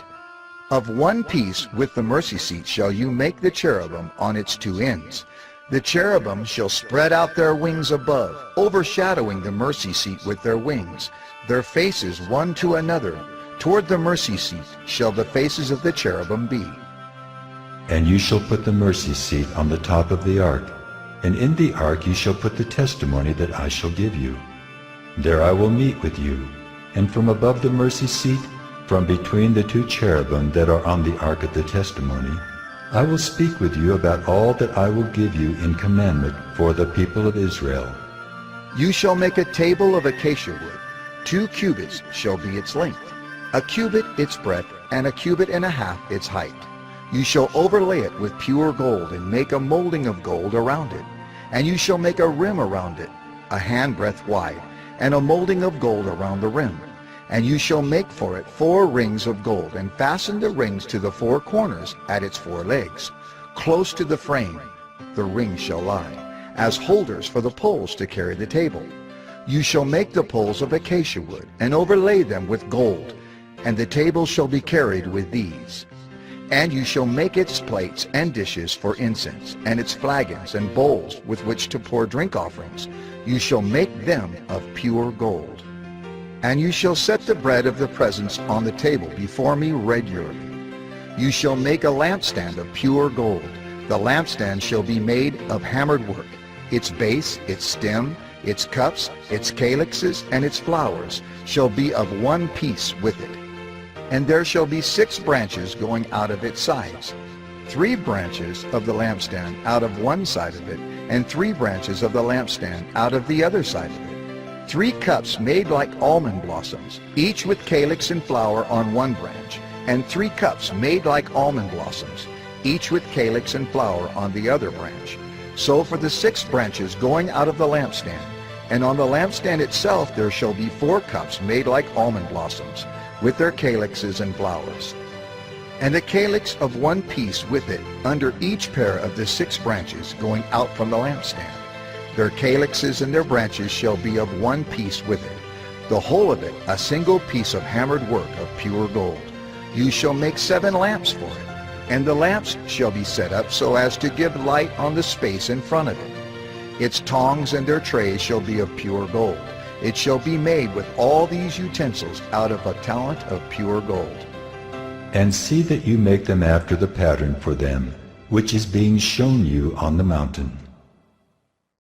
Of one piece with the mercy seat shall you make the cherubim on its 2 ends. The cherubim shall spread out their wings above, overshadowing the mercy seat with their wings, their faces one to another. Toward the mercy seat shall the faces of the cherubim be. And you shall put the mercy seat on the top of the ark, and in the ark you shall put the testimony that I shall give you. There I will meet with you, and from above the mercy seat, from between the 2 cherubim that are on the ark of the testimony, I will speak with you about all that I will give you in commandment for the people of Israel. You shall make a table of acacia wood. 2 cubits shall be its length, 1 cubit its breadth, and 1 cubit and a half its height. You shall overlay it with pure gold, and make a molding of gold around it. And you shall make a rim around it, a handbreadth wide, and a molding of gold around the rim. And you shall make for it 4 rings of gold, and fasten the rings to the 4 corners at its 4 legs. Close to the frame the rings shall lie, as holders for the poles to carry the table. You shall make the poles of acacia wood, and overlay them with gold, and the table shall be carried with these. And you shall make its plates and dishes for incense, and its flagons and bowls with which to pour drink offerings. You shall make them of pure gold. And you shall set the bread of the presence on the table before me regularly. You shall make a lampstand of pure gold. The lampstand shall be made of hammered work. Its base, its stem, its cups, its calyxes, and its flowers shall be of one piece with it. And there shall be 6 branches going out of its sides, 3 branches of the lampstand out of one side of it, and 3 branches of the lampstand out of the other side of it. 3 cups made like almond blossoms, each with calyx and flower on one branch, and 3 cups made like almond blossoms, each with calyx and flower on the other branch. So for the 6 branches going out of the lampstand, and on the lampstand itself there shall be 4 cups made like almond blossoms, with their calyxes and flowers. And the calyx of one piece with it under each pair of the 6 branches going out from the lampstand. Their calyxes and their branches shall be of one piece with it, the whole of it a single piece of hammered work of pure gold. You shall make 7 lamps for it, and the lamps shall be set up so as to give light on the space in front of it. Its tongs and their trays shall be of pure gold. It shall be made with all these utensils out of a talent of pure gold. And see that you make them after the pattern for them, which is being shown you on the mountain.